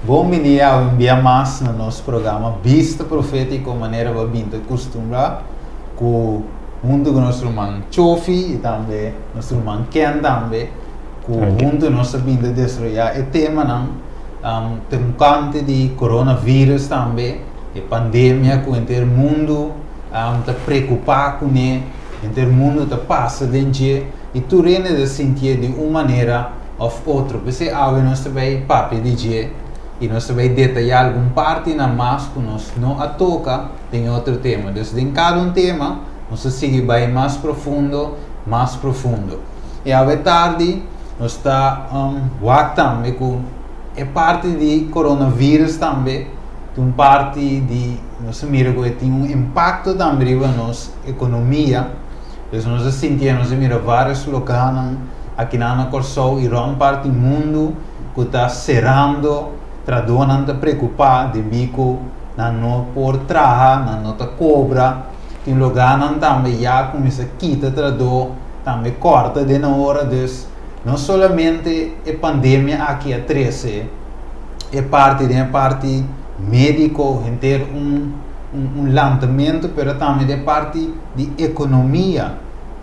Bom dia ao enviar mais no nosso programa Vista Profética, maneira que a gente costuma com junto com nosso irmão Chofi e também nosso irmão Ken também com junto nossa vinda de desarrollar o tema não tem um canto de coronavírus também e pandemia que o mundo está preocupado com ele o mundo está passa dentro e tu rende de sentir de uma maneira ou outra você abre nós também papo de dia e nós vamos detalhar alguma parte na mais que nós não a toca em outro tema. Então, em cada tema, nós seguimos bem mais profundo. E à tarde, nós está também com a parte de coronavírus também, uma parte de nós mira que tem um impacto também na nossa economia. Então, nós sentimos vários locais aqui na Corsol e uma parte do mundo que está cerrando. Não está preocupado de bico não por trabalhar, não está cobra tem lugar não também já começa a quitar trador também corta de na hora não somente a pandemia aqui a 13 é parte médico em ter lançamento mas também é parte de economia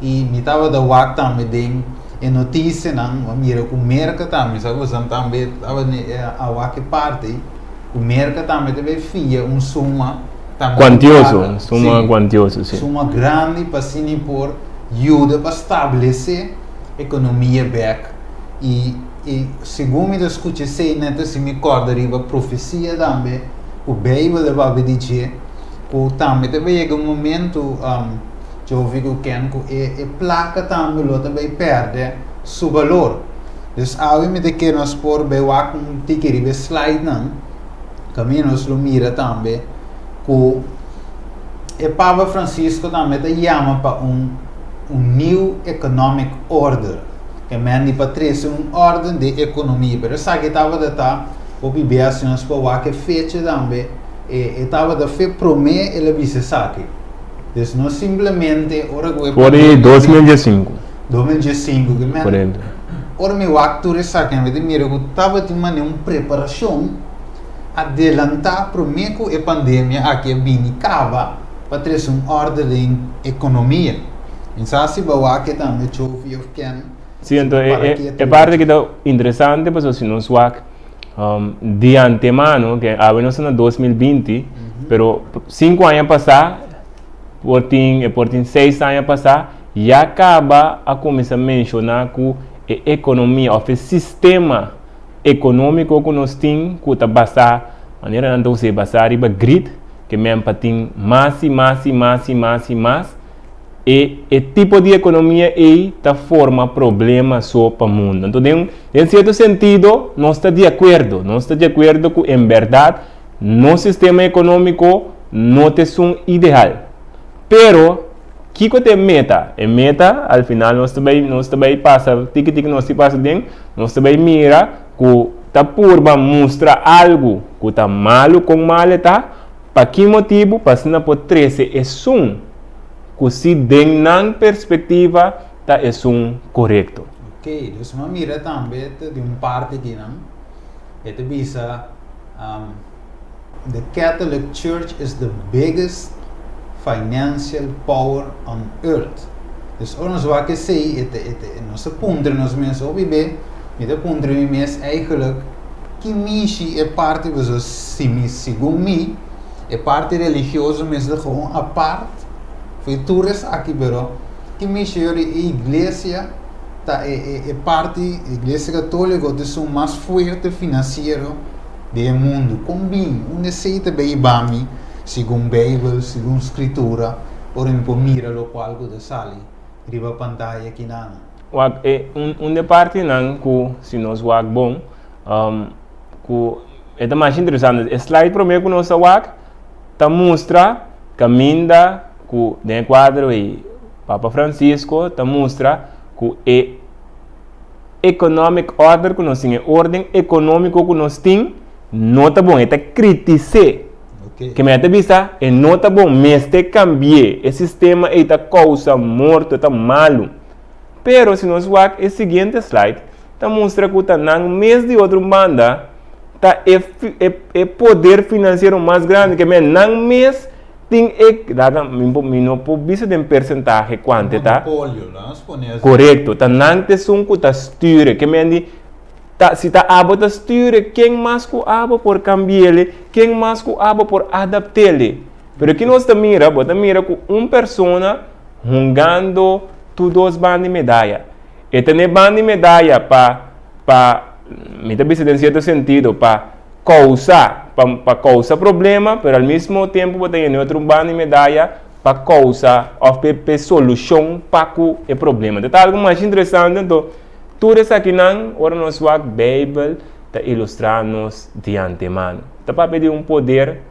e me estava da WAC também e notícia não mira com o mercado também sabe você também a WAC parte o mercado também deve fia suma quantioso quantioso sim suma grande para sim por ajuda para estabelecer economia back e segundo me escute sei neta se me acorda riba profecia também o Bíblia deve dizer o também deve chegar um momento eu vi que a placa também perde seu valor. Então, ao mesmo que nós por ver um ticket de slide não, que nós mira também, que o Papa Francisco também chama para new economic order, que manda para trazer ordem de economia. Mas sabe que estava de o viver assim nós por que fecha também, e estava de fe prometer ele visse saque. Então, não simplesmente por 2015 que me ora me waktu sabe que mira que estava de uma preparação adelantar para meio a pandemia aqui vinicava para trazer ordem de economia então se vai que também chove eu quero sim então é parte que é interessante porque se nós de antemano que abrimos em 2020 pero 5 anos passados por 6 anos passados, já acaba a começar a mencionar que a economia, o sistema econômico que nós temos, que está basado, maneira não se basar em grid, que mesmo tem mais, e o tipo de economia aí está forma problema só para o mundo. Então, em certo sentido, nós estamos de acordo que, em verdade, no sistema econômico não é um ideal. Pero, que é meta? A meta, al final, nós também passa, que nós passa bem, nós também mira que está por mostrar algo que está malo com mal, tá? Para que motivo? Para se não pode trazer que se den na perspectiva, tá é correto. Ok, então mira também de parte que não, é visa, the Catholic Church is the biggest financial power on earth. Dus ons wat ik zei, onze punten, ons mensen op je met de punten die mensen eigenlijk, que missie é parte dos segundo mim, é parte religiosa, mas gewoon apart. Foi toeres aqui, pero que missie a igreja tá é parte, a igreja católica é o mais forte financeiro do mundo. Combina, necessita bem segundo a Bíblia, segundo a Escritura, por exemplo, mira lo qual que sale riba pantalla aqui na. Wag de parte nan ku se nós wag bom ku é mais interessante. O slide primeiro que nós wag tá mostra caminda ku de quadro e Papa Francisco tá mostra ku economic order que nós tem, ordem econômico que nós tem, não tá bom, é criticar. Okay. Que me até vista, é não tá bom, mas te cambiar, o sistema é tá causa morto, tá malo. Pero se nós vamos o seguinte slide, tá mostra que tá não mês de outra banda, tá é poder financeiro mais grande que me não mês tem não pode vista de percentagem quanto tá. Correto, tá não te sum que tá styre, que me se tá abo tá styre, quem mais que abo por cambiar, quem mais que abo por adaptar. Pero aqui nós tá mira com uma pessoa jogando tu dois bandas de medalha. E tem banda de medalha para me tá vista em certo sentido para causar problema, mas ao mesmo tempo você tem outro bando de medalha para causar ou para solução para o problema. Então, algo mais interessante, então, tudo isso aqui não, ora nós vamos a Bíblia para ilustrar-nos de antemano. Então, para pedir poder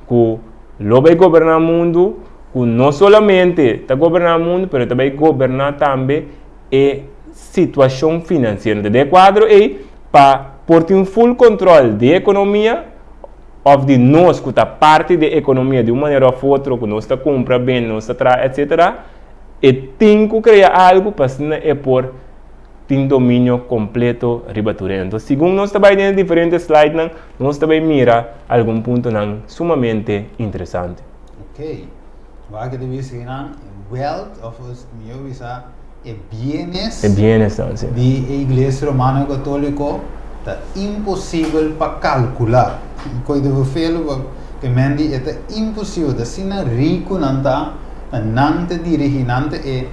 que vai governar o mundo, que não somente está governando o mundo, mas também governar também a situação financeira. De quadro é para ter um full controle da economia, ou de nós que está parte da economia de uma maneira ou outra, que nós está compra bem, nós está traz, etc. E tem que criar algo para é por ter domínio completo ribaturento. Então, segundo nós também em diferentes slides, nós também mira algum ponto sumamente interessante. Ok. Waar ik de wist wealth of meu visa bienes de igreja romano católico tá impossível para calcular. Coisa do felo que mendi é impossível, da sina rico nanta nante dirigente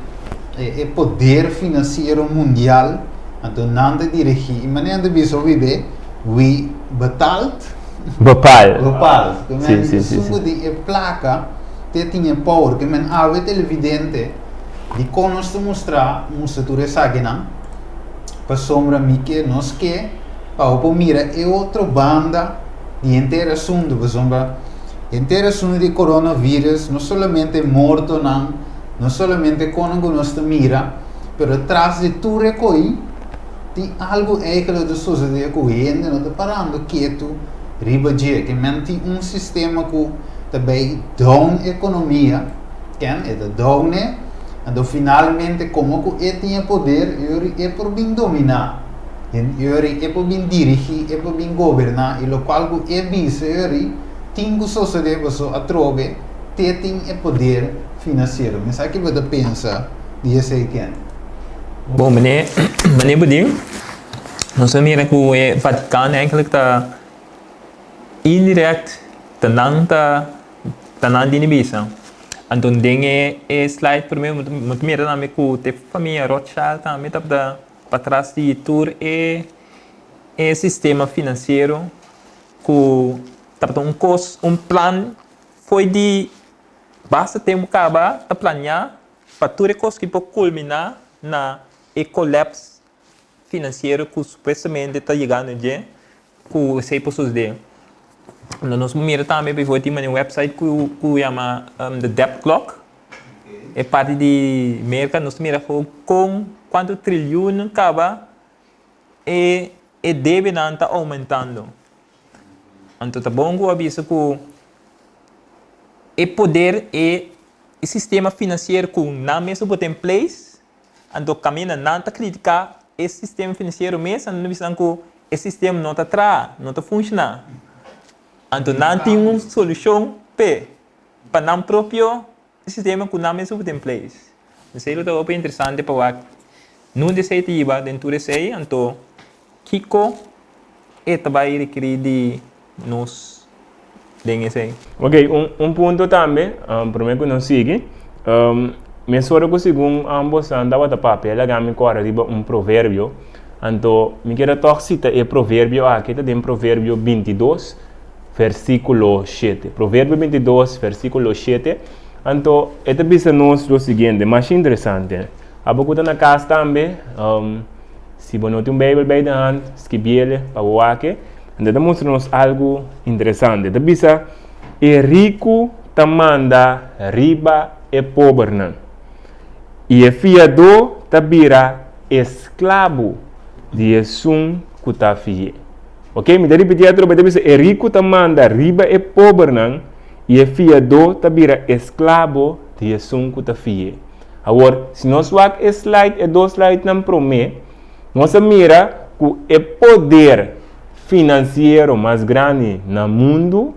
é poder financeiro mundial, então nante dirigir, maneira de viso viver, we betalt. Que mendi sumo de placa te tinha power que men ave televidente de conos te mostrar tu sabe não para sombra mi que nos que para o mira é outra banda de inteira assunto para sombra inteira assunto de coronavírus não somente morto não somente quando nós te mira pero atrás de tu recoi tem algo aquilo de suceder com ele não está parando quieto riba dia que men tem sistema que também down economia, ken? É down né? Então finalmente como que ele tinha poder, ele é por bem dominar, ele é por bem dirigir, é por bem governar, e o qual que é vice, ele tem que suceder para a trove, tem poder financeiro. Mas aqui você pensa, disso aí ken? Bom, meneer Buding, nós mira que o Vaticano eigenlijk está indirect tanan din bisa. Anton dinge slide primeiro muito mira na me ku te família Rothschild tá me da para trás de tour sistema financeiro ku tá um plan foi de basta tempo acaba a planear para tudo que pode culminar na collapse financeiro que supostamente está chegando já ku sei por suceder. Nós miramos também para um website que chama The Debt Clock. É parte de mercado, nós miramos com quanto trilhão acaba e deve não está aumentando. Então, tá bom que eu aviso que o poder e o sistema financeiro que não mesmo pode em place, então caminha não está criticar esse sistema financeiro mesmo, não visando que o sistema não está não está funcionando. Então, não tem uma solução para não próprio sistema que não mesmo tem place. Isso é muito interessante para não desejar dentro desse aí, então Kiko também requer de nos dengue aí. Ok, ponto também, primeiro que não sigue, me soro que segundo ambos andava da papel, ela me corre riba provérbio, então me quero citar o provérbio aqui, tem provérbio 22. Versículo 7. Provérbio 22, versículo 7. Então, esta visa nos o seguinte, mais interessante. Abacuta na casa também, se você não tem Bíblia bem na hand, escreve para o aqui. Então, mostra-nos algo interessante. Então, bisa, é rico te manda riba e pobre não. E é fiador te vira escravo de esum que te fie. Ok? Me dá repetir outra vez. Bisa, é rico te manda riba e pobre não. E é fiador te vira escravo de esum que te fie. Agora, se nós vamos slide e 2 slides não promete, nós mira que o poder financeiro mais grande no mundo,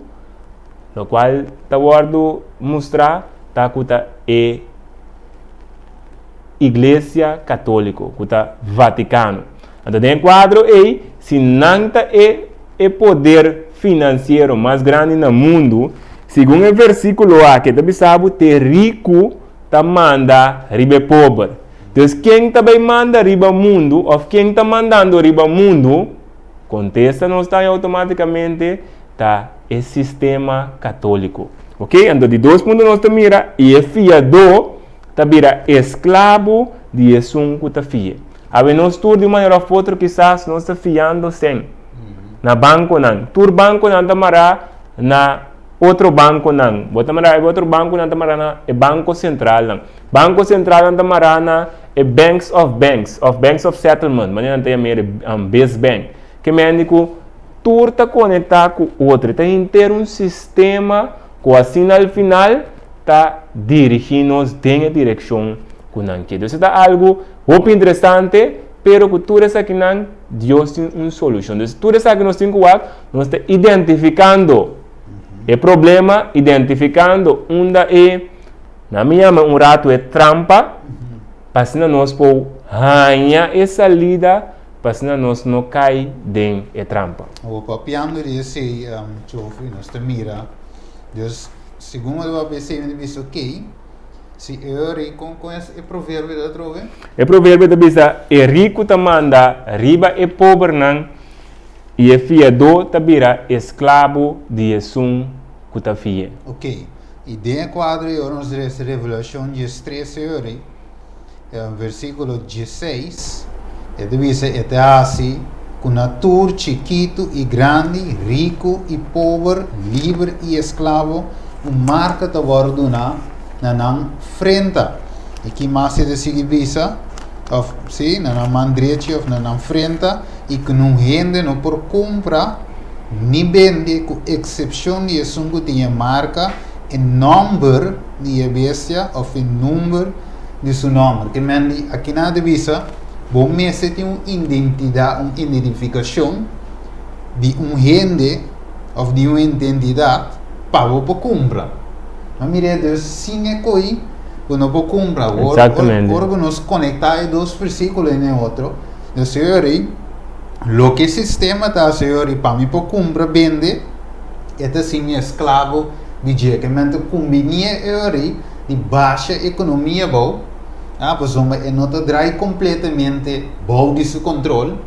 no qual está guardo mostrar, tá que é Igreja Católica, que é Vaticano. Então, tem quadro aí, se não é o poder financeiro mais grande no mundo, segundo o versículo aqui, você sabe que rico te manda riba pobre. Então, quem também manda riba mundo, ou quem está mandando riba mundo, contesta não está automaticamente tá o sistema católico. Ok? Então, de 2 pontos nós mira, e é fiador, tá vira escravo de esum que tá fia. Aí nós tur de maneira foto quizás nós está fiando sem. Na banco não. Tur banco não tá mará na outro banco não. Bota mará outro banco não tá mará na banco central não. Banco central não tá mará na banks of settlement. Maneira não tem a base bank. Que médico tur tá conectado com outro. Tá inteiro um sistema que assim al final está dirigindo-nos em direção com nanque. Então, isso é algo muito interessante, pero que tudo isso aqui não, Deus tem uma solução. Então, tudo isso que nós temos que fazer, nós estamos identificando o problema, identificando onde é, na minha mão, rato é trampa, para que nós possamos ganhar essa salida, para que nós não caímos dentro da trampa. O papiando desse chofe, nós te mira, Deus, segundo o ABC, me disse, ok, se eu rico com esse provérbio da droga? O provérbio da bisa, é rico te manda riba e pobre não, e é fiador te vira escravo de esum que te fia. Ok, e dentro do quadro, nós temos a Revelação 13, versículo 16, e diz, é assim, com natura chiquito e grande, rico e pobre, livre e escravo, marca te bordo na frente. E que mais é de seguir visa, of sim, na mão direita ou na frente, e que não rende não por compra, nem vende, com exceção de isso que tinha marca, e número de bestia ou o número de seu nome. Que mende aqui na divisa, bom mês tem uma identidade, uma identificação de rende ou de uma identidade para o compra. A mira Deus sim é coi, quando o compra. Exatamente. Agora nós conectar dois versículos em outro. O Senhor lo que o sistema está Senhor para mim por compra vende, é sim escravo de dia que mente combinia de baixa economia boa. Pois não te drai completamente bom de seu controle.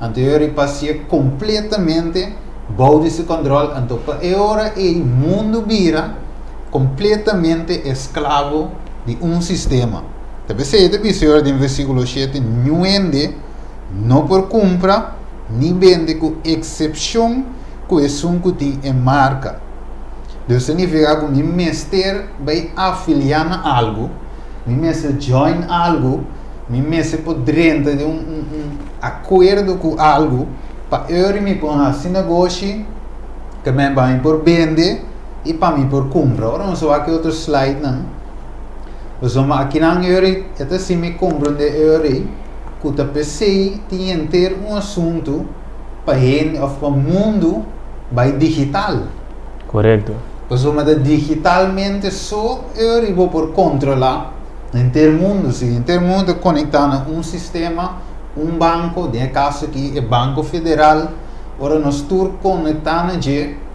Então passia completamente bom de seu controle. Então agora o mundo vira completamente escravo de um sistema. Talvez seja o Senhor em versículo 7, não vende, não por compra, nem vende com exceção com esse que tem em marca. Isso significa que o mestre vai afiliar a algo, o mestre join algo, o mestre por dentro de um acordo com algo, para eu me pôr assim negócio, que me vai por vender, e para mim por compra. Agora vamos ver aqui outro slide não. Então aqui não é até se me compra de euro que o PC tem ter um assunto para o mundo vai digital. Correto. Então digitalmente só eu vou por controlar em ter mundo, se em ter mundo conectado um sistema, um banco, de caso aqui é Banco Federal, agora nós estamos conectando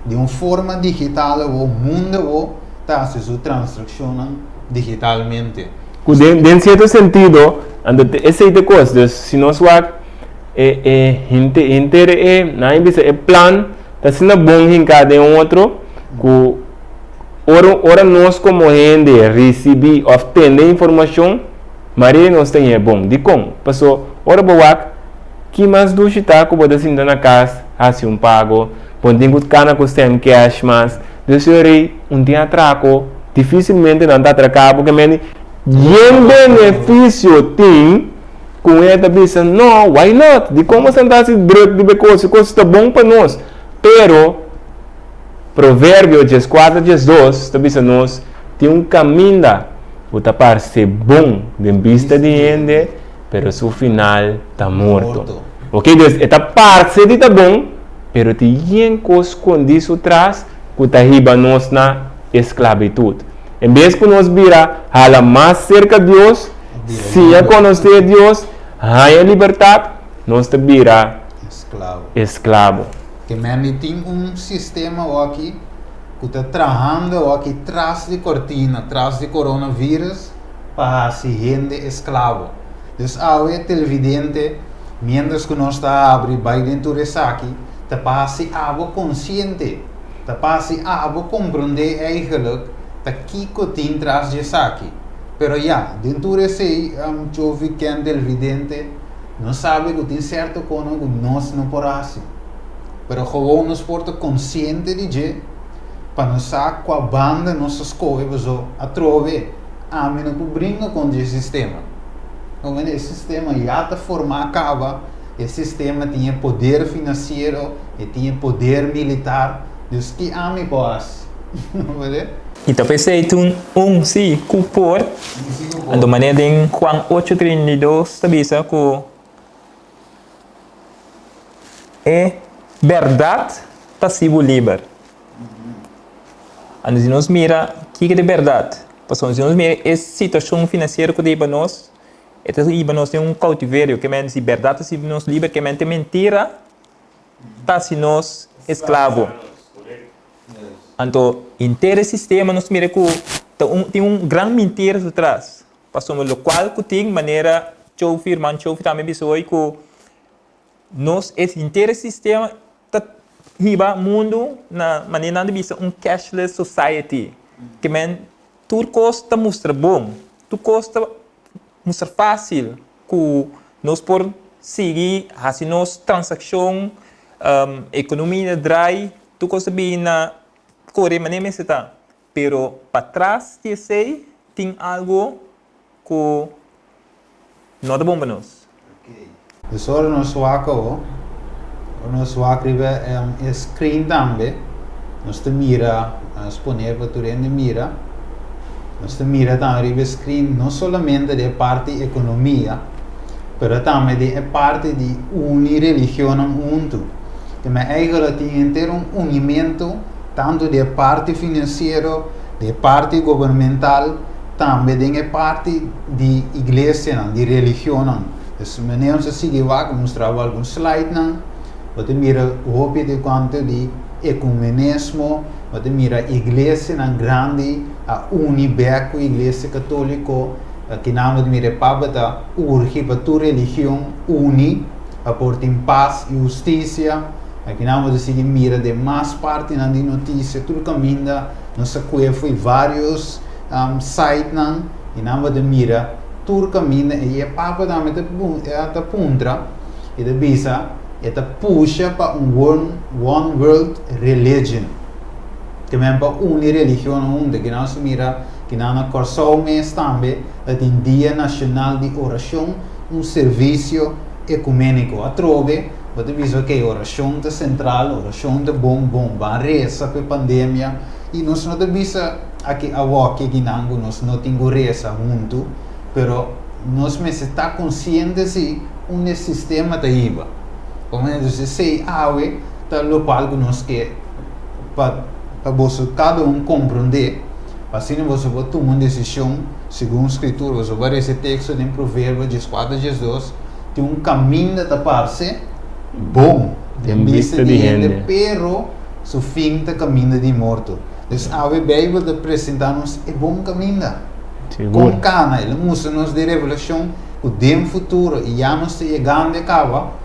de uma forma digital o mundo está se transaciona digitalmente. Em certo sentido, esse é a coisa. Se nós vamos é plan, está sendo bom em cada outro, que ora nós como gente receber, obter informação, Maria nós tem é bom. De como? Passou, ora boa, que mais do chita que pode assim na casa, assim um pago, pode ter cana com tem cash mas, de senhor dia atraco, dificilmente não dá atracado porque men, benefício tem com esta bisa, não, why not? De como sentar se drug de coisa está bom para nós, pero Provérbio 4, 2, está bisa nós tem um caminho o tapar ser bom de vista de gente, pero su final está morto. Ok, então esta parte está bom, pero tem coisas escondidas atrás que está riba nós na esclavitud. Em vez que nós vira hala mais cerca de Deus, se a conhecer Deus, a liberdade, nós te vira esclavo. Que man tem sistema aqui que está trabalhando aqui atrás de cortina, atrás de coronavírus, para se rende esclavo. Então, ao televidente, mientras que nós está abrindo vai dentro desse aqui, está para se abo consciente, está para se abo compreender eigenlijk, está aqui que tem atrás desse aqui. Pero dentro desse jovem que é televidente, não sabe que tem certo coisa que nós não podemos. Pero gewoon nos porta consciente de que para nós saber qual banda nossas coisas a trove a mim não brinca com esse sistema. Então esse sistema já está formado acaba, esse sistema tinha poder financeiro e tinha poder militar, dus que a mim pode, E também sei sim, cupor, a maneira em Juan 8:32 tabisa que é verdade passivo livre. E se nós mira o que é de verdade, porque se nós mira essa situação financeira que tem nós, então nós tem cautiverio que é se verdade se nós livre que é mentira, tá se nós escravo. Então, inteiro sistema nós mira que tem grande mentira atrás, porque o qual que tem maneira chofer também pessoa que nós esse inteiro sistema riba mundo na maneira de vista cashless society que men tudo custa mostra bom tudo custa mostra fácil que nós por seguir assim nos transação economia dry tudo custa bem na correr maneira está pero para trás de sei tem algo que não é bom para nós. Então nós escreve screen também, nós te mira, exponer para tu rende mira, nós te mira também screen não somente de parte economia, mas também de parte de unir religião no mundo. Que me eigenlijk tem ter unimento tanto de parte financeira, de parte governamental, também de parte de igreja, de religião. Então, meneer se sigue vai mostrar alguns slides você mira o hopi de quanto de ecumenismo, você mira a igreja grande, a unibeco, a igreja católica, que não mira para urge para tua religião uni, a portar paz e justiça, que não se mira de mais parte na notícia, tudo caminho, nossa coisa foi vários sites, e não mira tudo caminho, e a papa também está puntra, e da bisa, esta puxa para one world religion. Também para unir religião no mundo, que não se mira, que não na corção mês também, tem Dia Nacional de Oração, serviço ecumênico. A trove, você diz que oração é central, oração é bom, vai reza para a pandemia, e nós não temos aqui a voz que nós não temos reza muito, mas nós estamos conscientes de sistema da IVA. Como se sei awe tá local que nós que para você cada compreender, assim você vai tomar uma decisão segundo a escritura, você vai esse texto em Provérbios 4:2 tem caminho da parte bom, tem vista de gente, pero su fim da caminho de morto. Então a Bíblia de apresentar-nos é bom caminho. Com cana, ele mostra-nos de revelação o dem futuro e já nos chegando a cabo.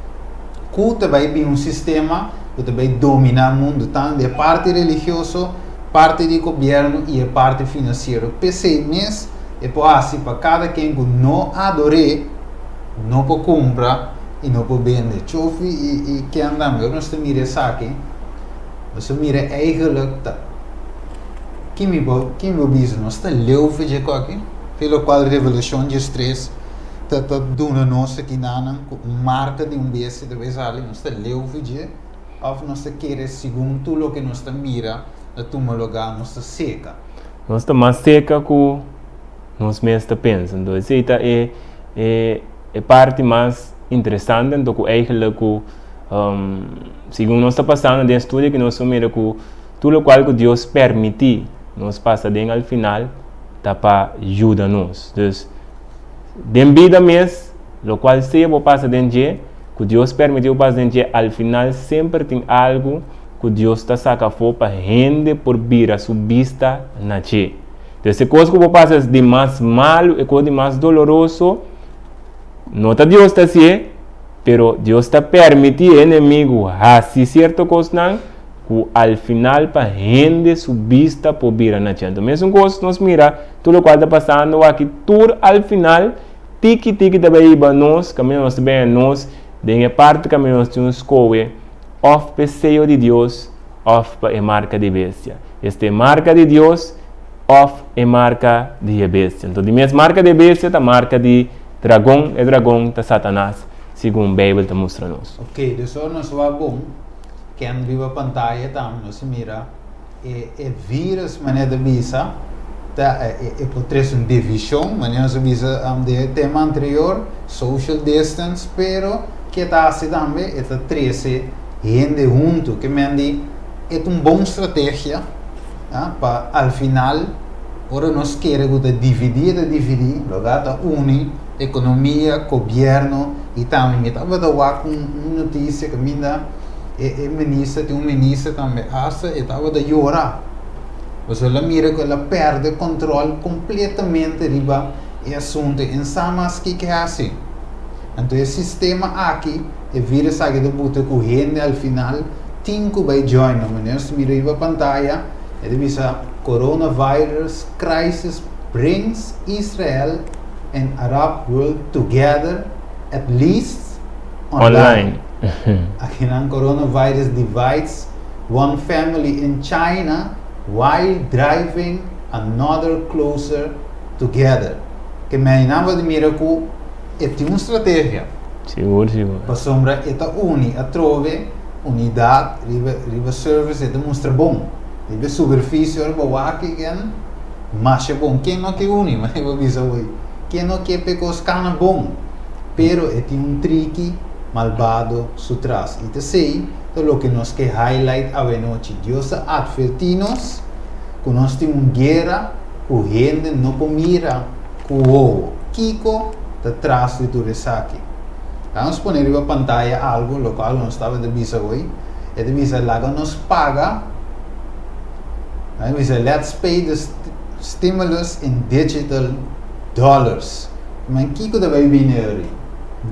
Que vai vir sistema que vai dominar o mundo, tanto de parte religiosa, parte de governo e a parte financeira. PC mesmo, e por assim, para cada quem que não adore, não pode comprar e não pode vender. Chofi e que andam, eu não estou mirando isso aqui. Você mira eigenlijk dat kimi bizo não está leuve de qualquer pelo qual revolução de stress tá dando nossa aqui na marca de beijo de vez ali não está leuve de ou não está querer segundo tudo o que nós está mira na toma lugar não está seca nós está mais seca que nós mesmos está pensando então essa é parte mais interessante então que eigenlijk segundo nós está passando de estudo que nós mira que tudo o qual que Deus permite nós passa bem ao final tá para ajudar nós então de vida mesmo o qual se eu passa dentro que Deus permitiu passar dentro ao final sempre tem algo que Deus está saca fora para render por vir a sua vista na che então se coisa que eu passa de mais malo e coisa de mais doloroso não está Deus está assim pero Deus está permitindo inimigo assim certa coisa não que al final para render sua vista por vir na che então mesmo coisa nós mira tudo o qual está passando aqui tudo al final tiki também para nós caminho nós também nós de parte caminho nós temos escolha of peseio de Deus of para a marca de bestia este marca de Deus of a marca de bestia então de mesma marca de bestia a marca de dragão e dragão de Satanás segundo a Bíblia está mostrando nós ok então nós vamos bom que an viva pantalla tam nós mira e vírus maneira de visa e pode ser uma divisão maneira nós visa de tema anterior social distance pero que está assim também está 13 gente junto que me andi é uma boa estratégia para al final ora nós queremos dividir lugar unir economia governo e também me estava dando uma notícia que me dá ministro tem ministro também e estava a chorar você lá mira que ela perde controle completamente riba e assunto em samas que é assim então esse sistema aqui é vírus aqui do bote correndo al final tem que vai join maneira se mira riba pantalla é de visa coronavirus crisis brings Israel and Arab world together at least online. Aqui na coronavirus divides one family in China while driving another closer together. Que me inava de miracle é uma estratégia. Seguro. Para sombra é uni a trove unidade riba service é demonstra bom. Riba superfície ora boa aqui gan mas é bom quem não que uni mas eu avisa hoje quem não que pecos cana bom pero é um tricky malvado sutras e te sei lo que nos que highlight a noite Deus advertinos que nós temos uma guerra que gente não mira com o ovo Kiko atrás de tudo isso aqui vamos pôr na pantalla algo local nós estava de visa hoje é de visa lá que nos paga we say let's pay the stimulus in digital dollars mas Kiko vai vir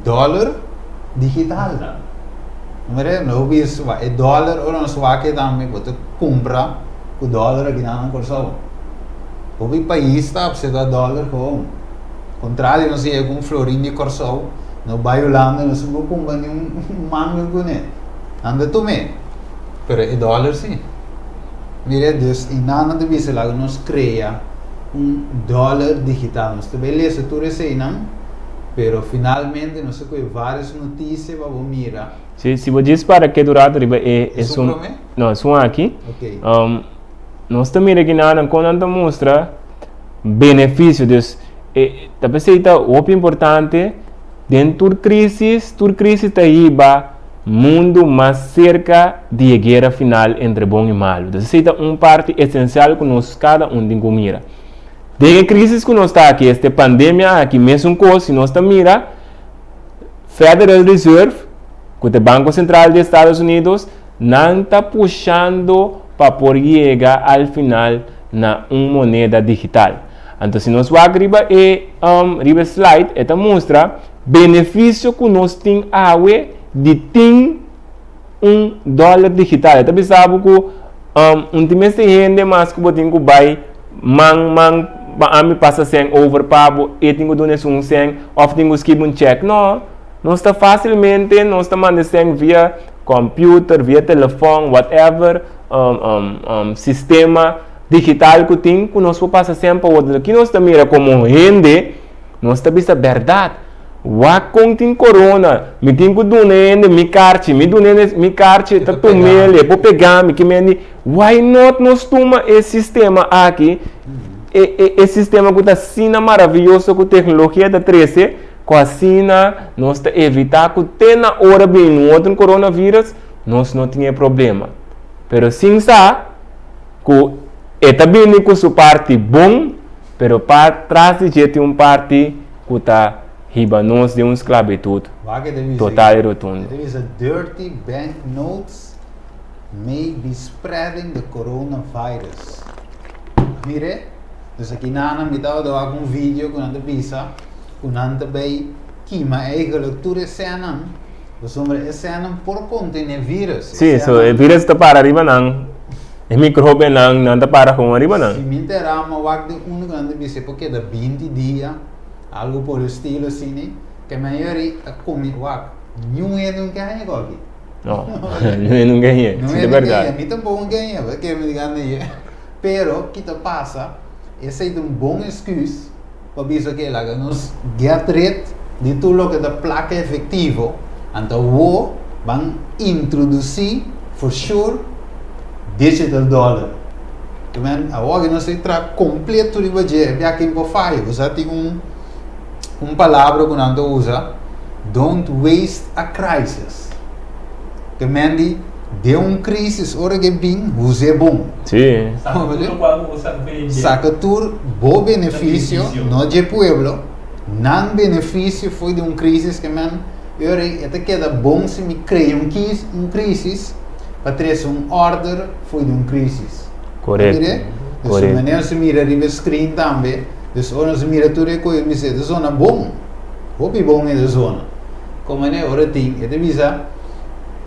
dollar digital não é isso é dólar ou não só que também você compra o dólar aqui na corção o país está precisa dólar como contrário não sei algum florim de corção não vai Holanda não se vou comprar nenhum mango com ele anda também pero é dólar sim mire Deus e nada de visa lá nós cria dólar digital nós também lê tudo isso aí não pero finalmente nós temos várias notícias para mirar. Se você diz para que durante é um aqui. Okay. Nós também aqui na quando mostra benefício dos tá perceita o importante dentro da crise está aí ba mundo mais cerca de guerra final entre bom e mal. Então é uma parte essencial que nós cada tem que mirar. De crise que nós está aqui, esta pandemia aqui mesmo coisa, se nós está mira, Federal Reserve, que é o Banco Central dos Estados Unidos, não está puxando para por chegar ao final na uma moeda digital. Então, se nós vamos riba slide, esta mostra benefício que nós temos de ter $1 digital. Então, sabe que time se rende mais que você tem que buy a mim passa sem overpabo, e tenho que dar um sem, ou tenho que escrever um check. Não, não está facilmente, não está mandando sem via computer, via telefone, whatever, sistema digital que tem, que nós passa sempre outro. Aqui nós mira como gente, nós está vista verdade. Wakong tem corona, me tenho que dar me carte, tá tomele, vou pegar, me que me why not nós toma esse sistema aqui, esse sistema que está assim maravilhoso com tecnologia da 13, com a Sina, nós está evitar que tenha hora bem no outro coronavírus, nós não tinha problema. Pero sim sa, que é também com sua parte bom, pero para trás de jeito um parte que está riba-nos de uma esclavitud total e rotunda. There is a dirty banknotes may be spreading the coronavirus. Mire, dus aqui na me dá algum vídeo com anda visa, com anda bem que mas eigenlijk tudo cena, dus sommer é cena por conta de vírus. Sim, so o vírus está para arriba não, o micróbio não está para com arriba não. Se me interessa, mas o que um que anda visa porque da 20 dias algo por el estilo assim, que a maioria come wak. Nenhum não ganha aqui. Não, não ganha, isso é verdade. A mim tampouco ganha, porque me ganha. Pero que te passa, esse é um bom excuse para dizer que lá nos get rid de tudo que da placa efetivo. Então o vão introduzir for sure digital dollar. Também agora não se trata completo de budget, é aqui por falha. Você tem palavra que nós usa, don't waste a crisis. Que mende de crise, ora que bem, use é bom. Sim. Saca tudo, bom benefício, não de pueblo, não benefício foi de crise que man, ora até queda bom se me cria crise, para ter order foi de crise. Correto. Então, maneira se mira ali no screen também. Dus ons mirature ko yung misa de zona bom. Hopi bom é de zona. Como né ora tem, é de visa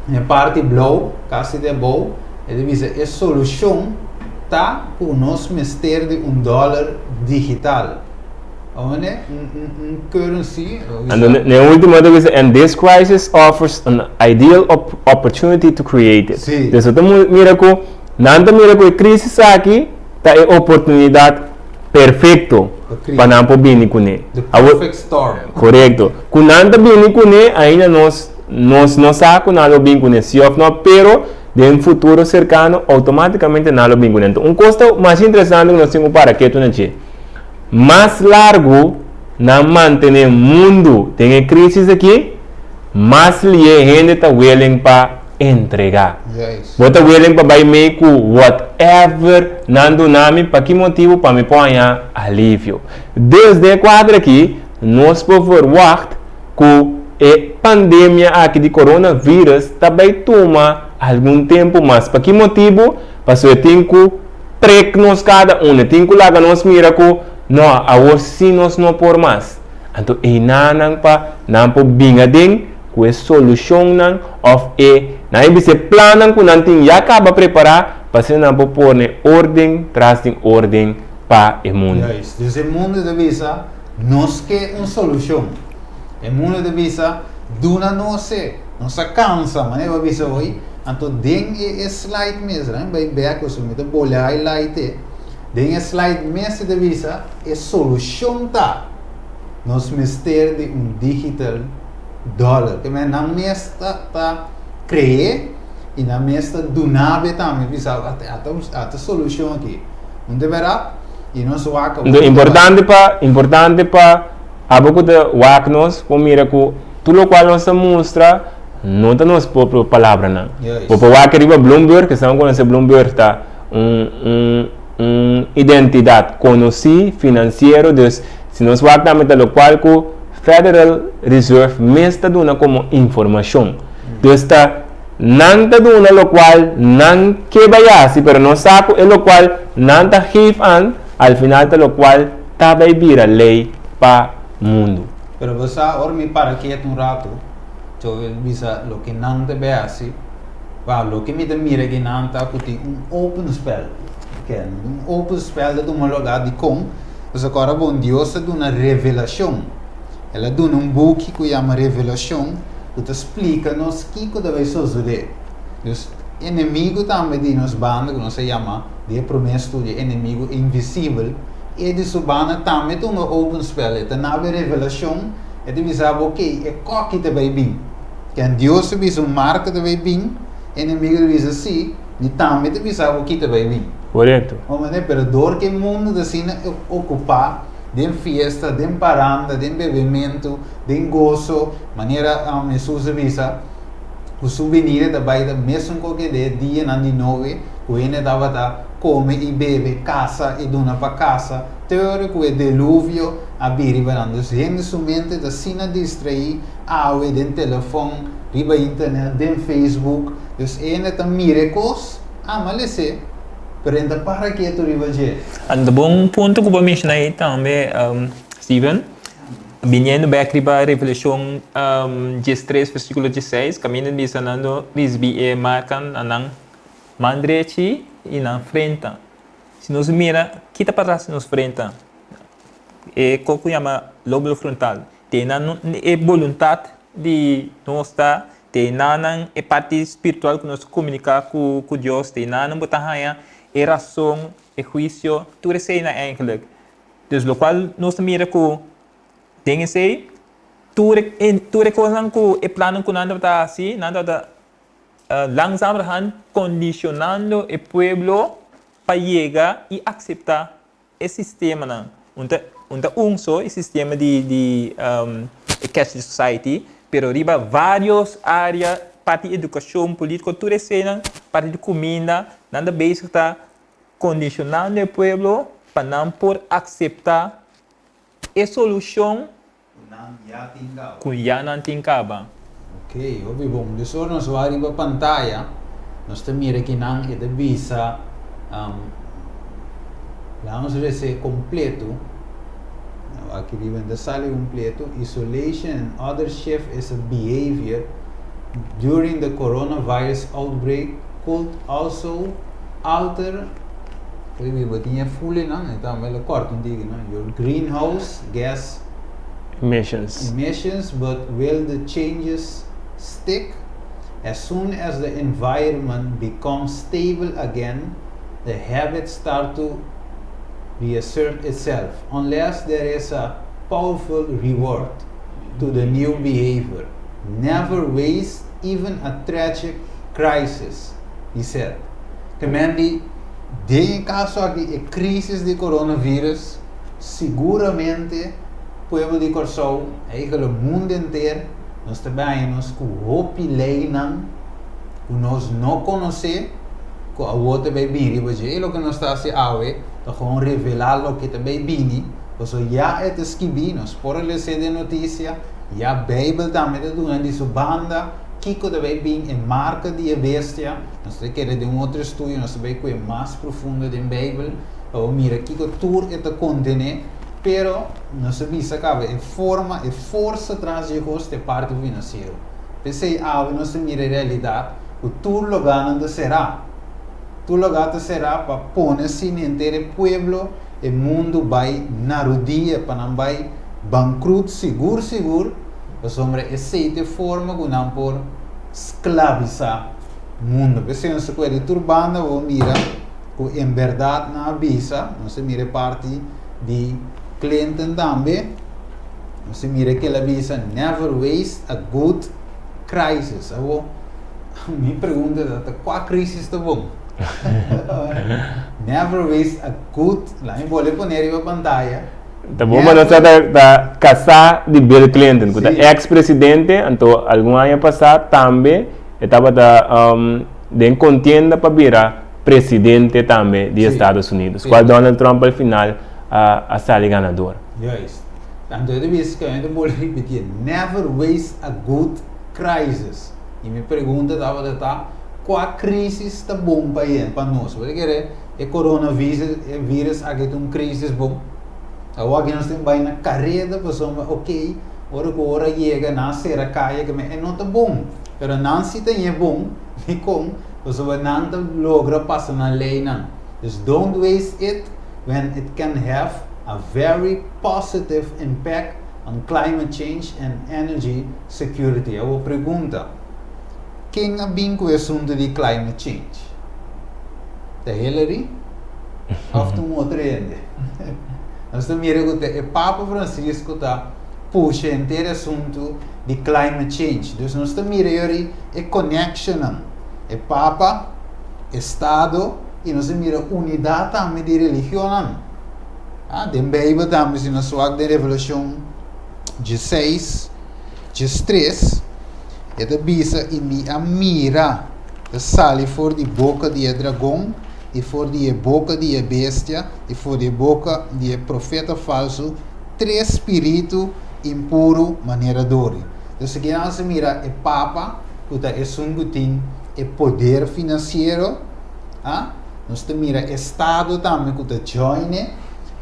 a parte blauw, kasi de bom, é de visa a solução tá por nós mister de $1 digital. Como né currency. And the última coisa, and this crisis offers an ideal opportunity to create it. Sim. Então, mira ko, nanda mira ko crise aqui, tá é oportunidade perfeito para não poder com ele. The perfect storm. Correto. Quando anda bem com ele, ainda nós não sabemos nada bem com ele, se ou não, pero de futuro cercano, automaticamente nada bem com ele. Então, coisa mais interessante que nós temos para que tu não mais largo não manter o mundo tem crise aqui, mais lhe gente está willing para entregar. Yes. Bota willing para vai make whatever nando nami para que motivo para me ponha alívio. Desde o quadro aqui, nós podemos ver que a pandemia aqui de coronavírus também toma algum tempo mais. Para que motivo? Para que tem que precnos cada um, tem que lá nós mira que não, agora sim nós não por mais. Então, não para binga ding com a solução não of na se planan que não tem já acaba preparar para ser não pôr ordem, trazem ordem para o mundo. Yes. Dus o mundo de visa nós quer uma solução. O mundo de visa duna não se cansa, mas é visa hoje. Então den é slide mesmo, né? Vai ver que o sumida bolha highlight. Den é slide mesmo de visa é solução tá. Nós mister de digital dollar. Que mas não nesta tá criar e na mesta do nave também visa até solução aqui. Não deverá e não se vai acabar. Importante para a pouco de waknos com mira que tudo o qual nós mostra não está nos própria palavra não. Porque o wak riba Bloomberg que são conhecer Bloomberg tá identidade conhecida financeiro dus se nós wak também tá local que Federal Reserve mesta dona como informação. Está nanta duna lo cual nan que vaya así pero no saco en lo cual nanta hif an al final de lo cual tabe vira lei pa mundo. Pero você ormi para quieto rato. Yo bisa lo que nanta be así. Va lo que me mira que nanta kuti open spell. Que open spell de uma lugar de com Mas agora, bom, Deus dá uma revelação. Ela dá book que chama Revelação, que te explica-nos o que deve suceder. Então, inimigo também de nos banda, que nós chama de promessa de inimigo invisível, e de sua banda também tem um open spell. Então, na revelação, ele diz, ok, é qual que vai vir. Que Deus diz uma marca que vai vir, inimigo diz assim, e também diz o que vai vir. Correto. Mas pero dor que o mundo assim ocupar de festa, de paranda, de bebimento, de gozo, maneira a Jesus avisa, o souvenir da baita mesmo qualquer dia na de noite, o ene dava da come e bebe, casa e dona para casa, teórico é delúvio a biri varando, gente somente da sina distrair, awe de telefone, riba internet, de Facebook, dus ene ta miracles, amalese. Pero ainda para que tu riba je. And bom ponto que eu mencionei também, Steven, vindo back para a Revelação 13, versículo 16, caminho de sanando, bisbi marcan anang mandrechi e na frente. Se nos mira, kita para trás nos frente. É o que chama lóbulo frontal. Tem a vontade de nós estar, tem a parte espiritual que nós comunica com Deus, tem a botar é razão, é juízo, tudo isso é eigenlijk. Dus lo qual nós mira que tem esse tudo coisa que é plano que nada está assim, nada está langzamerhand condicionando o pueblo para chegar e aceitar esse sistema não. Só o sistema de cash society, pero riba várias áreas, parte de educação, política, tudo isso parte de comida, nada basic está condicionando o pueblo para não por aceitar a solução que já não tem caba. Ok, óbvio, bom, então nós vamos para a pantalla, nós temos aqui não é de visa, vamos ver se é completo, aqui ainda sale completo, isolation and other shift is a behavior during the coronavirus outbreak could also alter. Eu tinha full não, então ela corta your greenhouse gas emissions, but will the changes stick? As soon as the environment becomes stable again, the habits start to reassert itself, unless there is a powerful reward to the new behavior. Never waste even a tragic crisis, he said. Comandi, de caso aqui a crise de coronavírus, seguramente o povo de Corsou, o mundo inteiro, nós trabalhamos com roupa e lei que nós não conhecemos, que a outra vai vir, e o que nós está se awe, tá gewoon revelar o que também vini, porque já é escrevi, nós por ler de notícia, já a Bíblia também está dando isso banda, que também vem em marca de bestia, nós queremos de outro estudo, nós sabemos que é mais profundo da Bíblia, ou mira que tudo é contém, pero nós sabemos que é forma, é força atrás de gosto é parte financeira. Pensei, nós mira a realidade, o tudo lugar não será. Tu lugar será para pôr-se inteiro pueblo, o mundo vai narudia para não vai bankrupt seguro, mas homem essa forma que não por escravizar o mundo. Porque nós coisa turbana ou mira que em verdade na avisa, nós mira parte de Clinton também, nós mira que ela avisa never waste a good crisis. Minha pergunta é qual crise está bom? Never waste a good. Lá me vou pôr na pantalla. Tá bom, mas nós está casar de Bill Clinton, que é ex-presidente, então algum ano passado também estava de contienda para virar presidente também dos Estados Unidos. Qual Donald Trump al final a sair ganador. Yes. Então eu disse que eu vou repetir. Never waste a good crisis. E minha pergunta estava qual crise está bom para nós? Porque o coronavírus aqui tem uma crise bom. Agora nós temos na carreira, pessoa, ok, hora chega, nascer a caia, que não está bom. Mas não se tem bom, e como, pessoa não logra passar na lei. Just don't waste it when it can have a very positive impact on climate change and energy security. Eu pergunta, quem é bem com o assunto de climate change? The Hillary? Of de outro ende? Nós estamos mirando que o Papa Francisco está puxa inteiro assunto de climate change. Então nós estamos mirando a connection, o Papa, Estado, e nós miramos a unidade também de religião. Também também se nós falamos de Revolução 16, 13, e da bisa e a mira que sai fora de boca de dragão, e fora de boca de bestia, e fora de boca de profeta falso, três espíritos impuro maneradores. Então, se nós mira o Papa, que é um que tem o poder financeiro, nós mira o Estado também que está joine,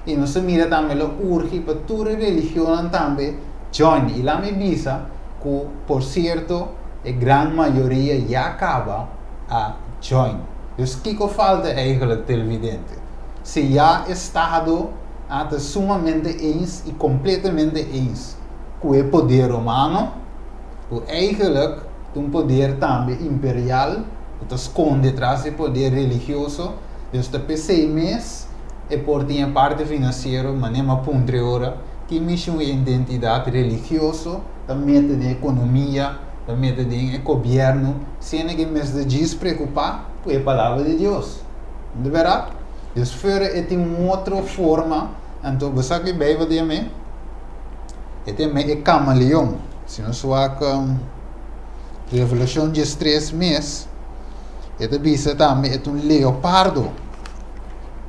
e nós mira também o urge para toda religião também joine. E lá me bisa que, por certo, a grande maioria já acaba a join. Então, o que falta eigenlijk televidente? Se já o Estado está sumamente eens e completamente eens com o poder romano, o eigenlijk um poder também imperial, que esconde atrás do poder religioso, dus de PCMS e por tinha parte financeira, mas nem uma ponte hora, que mexeu em identidade religiosa, também de economia, também de governo, sem que me despreocupar com a palavra de Deus. De verdade? Dus fora tem uma outra forma, então você que bebe de mim, é camaleão. Se nós falamos Revolução de 3 meses, é também um leopardo.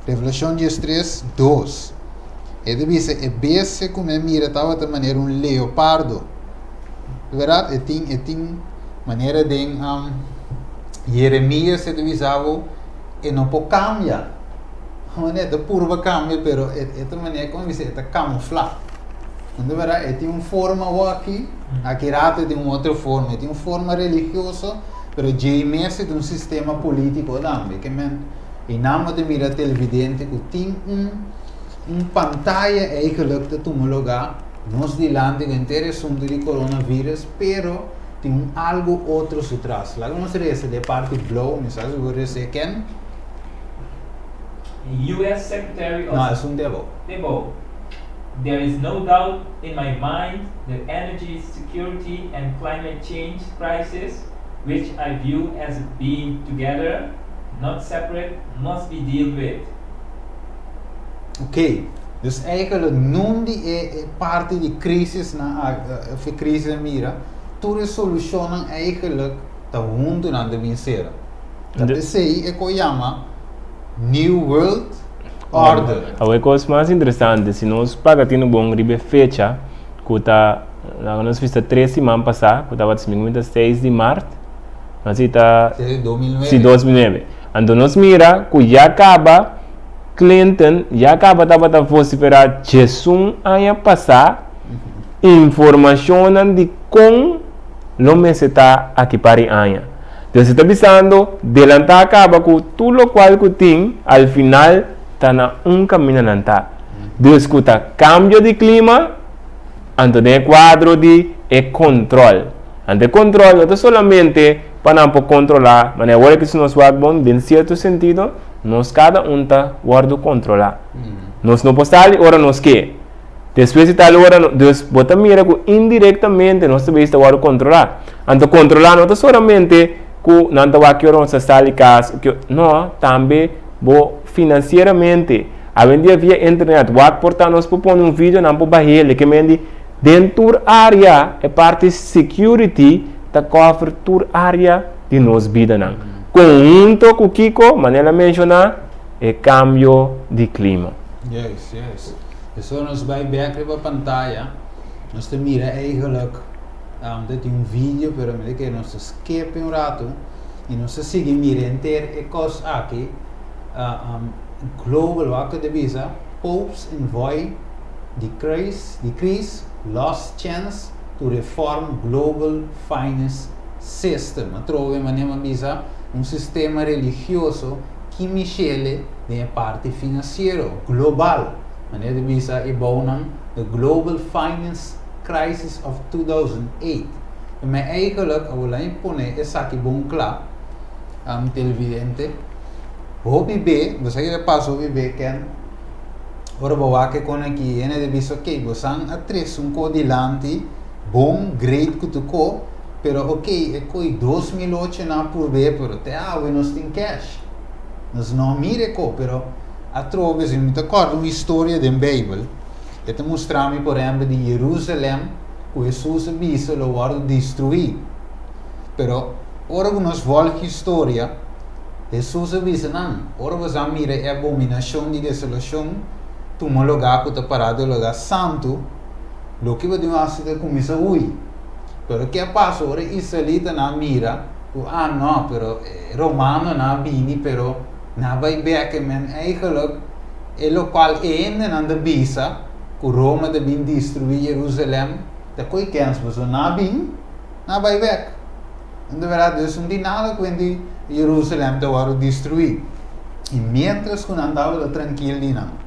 Revolução de 3, 2. É bese como mira estava de maneira um leopardo. De verdade, tem maneira de Jeremias avisava e não pode cambiar. Não é de pura cambia, pero é maneira como dizer, é camuflar. De verdade, tem uma forma aqui rata de uma outra forma, tem uma forma religiosa, pero Jeremias é um sistema político também, que em nome de mira televidente que tem pantalla eigenlijk de tomar lugar nos dilante que inteiro assunto de coronavírus, pero tem algo outro por trás. Lá nós rece de parte blow, não sabe o que é quem? U.S. Secretary of Não, é um devil. There is no doubt in my mind that energy security and climate change crisis, which I view as being together, not separate, must be dealt with. Ok, dus eigenlijk noem die parte de crisis of crisis mira, toda solução eigenlijk te junto na de vencer. Dat sei é que chama New World Order. A coisa mais interessante, se nós pagamos bom ribe fecha, que está nós fizemos 3 semanas passadas, que estava 6 de março, nós está 2009. Então nós mira que já acaba Clinton já acaba de vociferar Jesus ano passado informação de como o mês está aqui para ano. Então você está pensando, delantar acaba com tudo o qual que tem, ao final está na caminho nantar. Deus que está cambio de clima, então tem quadro de controle. Ante controle não é somente para não controlar, mas agora que se nós vamos em certo sentido, nós cada está guardo controlar. Nós não podemos estar ora nós que. Depois de tal hora, Deus bota mira que indiretamente nós também está guardo controlar. Então controlar não é somente que não está aqui nós está ali casa, não, também financeiramente. A vender via internet, portanto nós podemos um vídeo não para ele que mende dentro da área é parte security da cobertura área de nos vida não. Conjunto com Kiko, maneira mencionar, é cambio de clima. Yes. Isso nos vai back para a pantalla. Nós te mira eigenlijk, dat um vídeo, pero me que nós escape um rato e nós sigue mira inteiro e coisa aqui, global wakker de visa, Pope's envoy decrease lost chance to reform global finance system. Trove maneira visa sistema religioso que mexele na parte financeira global. Maneira de visa e bouwen the Global Finance Crisis of 2008. Maar eigenlijk, alleen pone is aqui bom klaar aan televidente. Hobby B, we zeggen pas hobby B ken. Ora bawa que con aqui, ene de visa ok, você atrás codilanti, bom, great kutuko, pero ok, é coi 2008 na por B, pero te we nos tem cash. Nós não mire co, pero atroves in te acordo uma história da Bíblia. E te mostrami por exemplo de Jerusalém, que Jesus visa lo guardo destruir. Pero ora que nós volta história, Jesus visa não. Ora você mira a abominação de desolação, tu mo lugar que te parado lugar santo, lo que vai de começa ui. Pero que passa ora israelita na mira, não, pero romano na bini, pero na vai back men eigenlijk é local ainda na de bisa, que Roma de bin destruir Jerusalém, da coi kens was na bin, na vai back. En de verdade dus não tem nada quando Jerusalém te war destruir. E mientras que andava tranquilo não.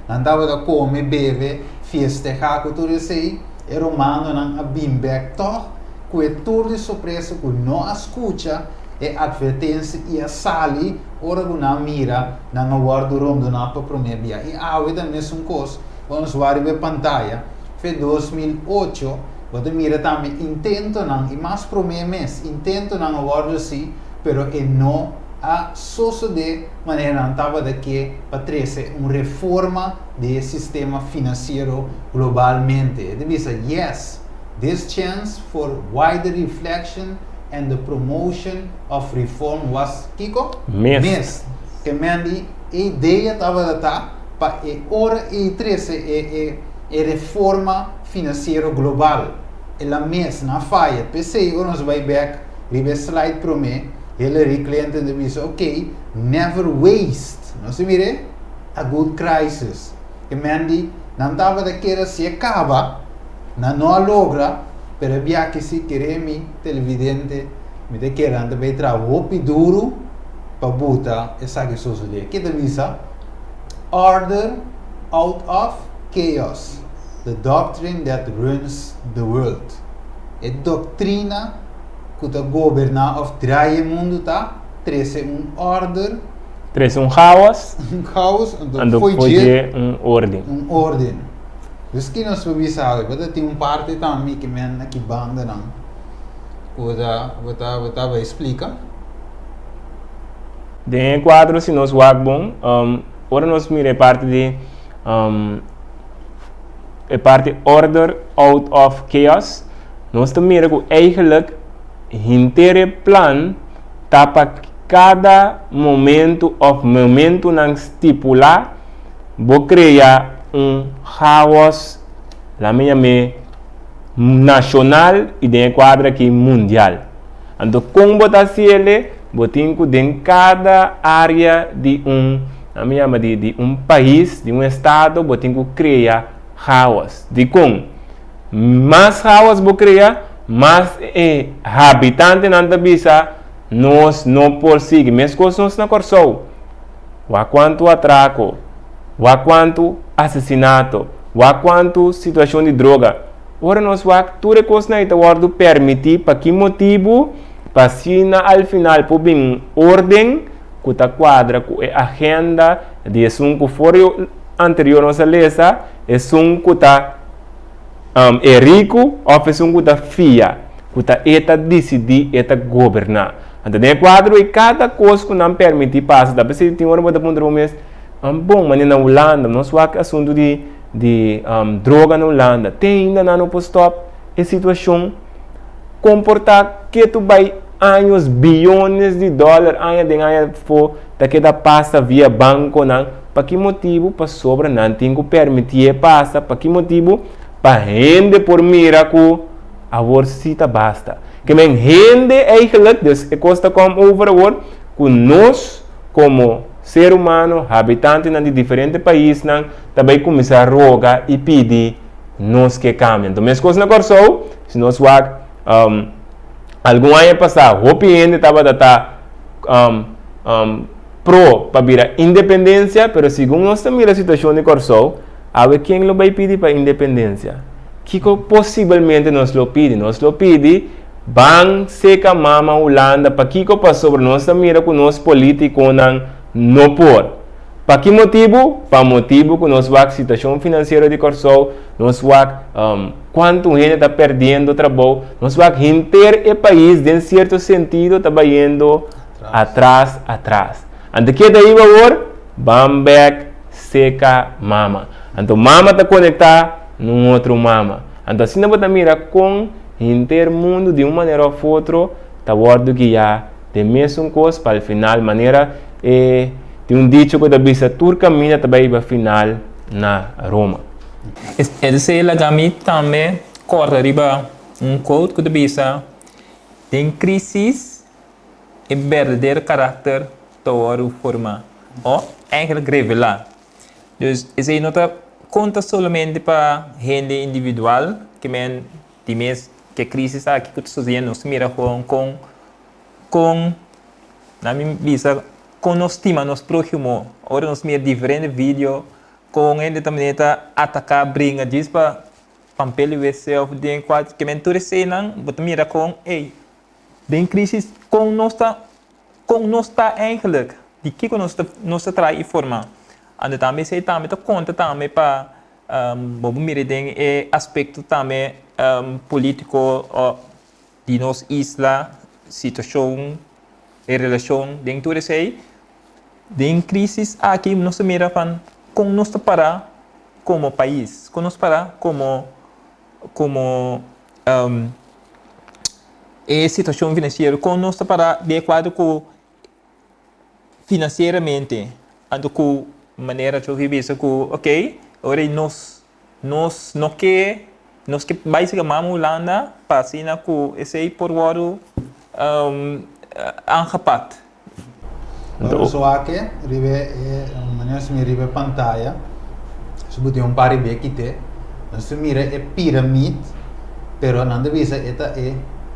Andava da come, bebe, festejar, que tudo sei, e romano não bin back toch, que é tudo de surpresa que não escuta e advertência e a sali ora que não mira não guarda rondo não para prometer e awe da mesma coisa vamos ver a pantalla foi 2008 você mira também intento não e mais mês intento não guarda assim pero e não a suceder maneira não estava daqui para trazer uma reforma do sistema financeiro globalmente deve ser yes this chance for wider reflection and the promotion of reform was Kiko? Mes. Que mendi a ideia estava da para ora e 13 reforma financeira global. Ela mes na faia. Pensei agora nós vai back, ribe slide para mim. Ele cliente de diz, ok, never waste. Não se mire a good crisis. Que mendi não estava daquela se acaba, não logra. Pero via que se queremos televidente, me de querendo bem trabalho duro para botar essa que sucede. Que te visa? Order out of chaos, the doctrine that runs the world. É doutrina que está governar of draai mundo tá, treze order, treze chaos, chaos, então foi ordem. Ordem. Dus que nós vamos saber, mas tem parte também que me aqui banda não, vou explicar. De quadro se nós bom, ora nós mira parte de parte order out of chaos, nós também mira que eigenlijk inteiro plan tá para cada momento não estipular, vou criar chaos la minha nacional e de quadra aqui mundial. Então como botar se ele botinho de cada área de de país, de estado, botinho criar chaos. De com mais chaos vou criar, mais habitante na bisa nós não por seguir, mesmo coisas na corso. Wa quanto atraco, wa quanto assassinato, wa quanto situação de droga. Ora nós va tudo coisa na ita guardo permitir para que motivo para se al final por bem ordem que ta quadra com a agenda de que for anterior nossa lesa que ta é rico ou que ta fia que ta eta decidir eta governar. Então de quadro e cada coisa que não permite passa da pessoa tem hora para ponto mês bom, mas na Holanda, nós vamos assunto de droga na Holanda, tem ainda não stop a situação comportar que tu vai anos, bilhões de dólares, anos for daquela passa via banco, não, para que motivo? Para sobra, não tem que permitir passa, para que motivo? Para rende por miracle, a vorcita basta. Que men rende eigenlijk, dus costa como overall, que nós, como ser humano, habitante de diferentes países, também começar a rogar e pedir nos que cambiam. Então, as coisas na corso, se nós vamos algum ano passado, o cliente estava pro para vir independência, pero segundo nós mira a situação de Corsou, a ver quem lo vai pedir para independência. Que possivelmente nós lo pede? Nós lo pede, van seca mama Holanda, para que sobre nós mira com nós político não por. Para que motivo? Para motivo que nós vamos situação financeira de Corsou, nós vamos quanto gente está perdendo trabalho, nós vamos inter o país, em certo sentido, está indo atrás. Ante que daí agora, vamos back seca mama. Então mama está conectada num outro mama. Então assim não pode mirar com inter mundo de uma maneira ou outra, está guardado que já tem mesmo coisa para o final maneira tem dicho que da bisa tur caminha também para final na Roma. Esse lagami também corre riba quote que da bisa tem crise e verdadeiro caráter towards forma. Eigenlijk revelar. Dus esse não está conta somente para gente individual que men die mes que crise aqui que sucede nos mira com na minha bisa com nos estima nos próximo. Agora nos mira diferentes vídeos com gente também está atacar brinca diz para pampel yourself den quatro que men tudo sei não botar mira com den crise com nós está eigenlijk de que nós traz informar. Anda também sei também tá conta também para vamos mirar den aspecto também político de nossa isla situação e relação den tudo sei den crise aqui nós mira pan com nós para como país com nós para como situação financeira com nós para de acordo com financeiramente ando com maneira de viver isso com agora nós não que basicamente Holanda passina com esse por waro aangepat. Então, só aqui, maneira se mira pantalla, se botar par de aqui te, nós mira é pirâmide, pero não deve ser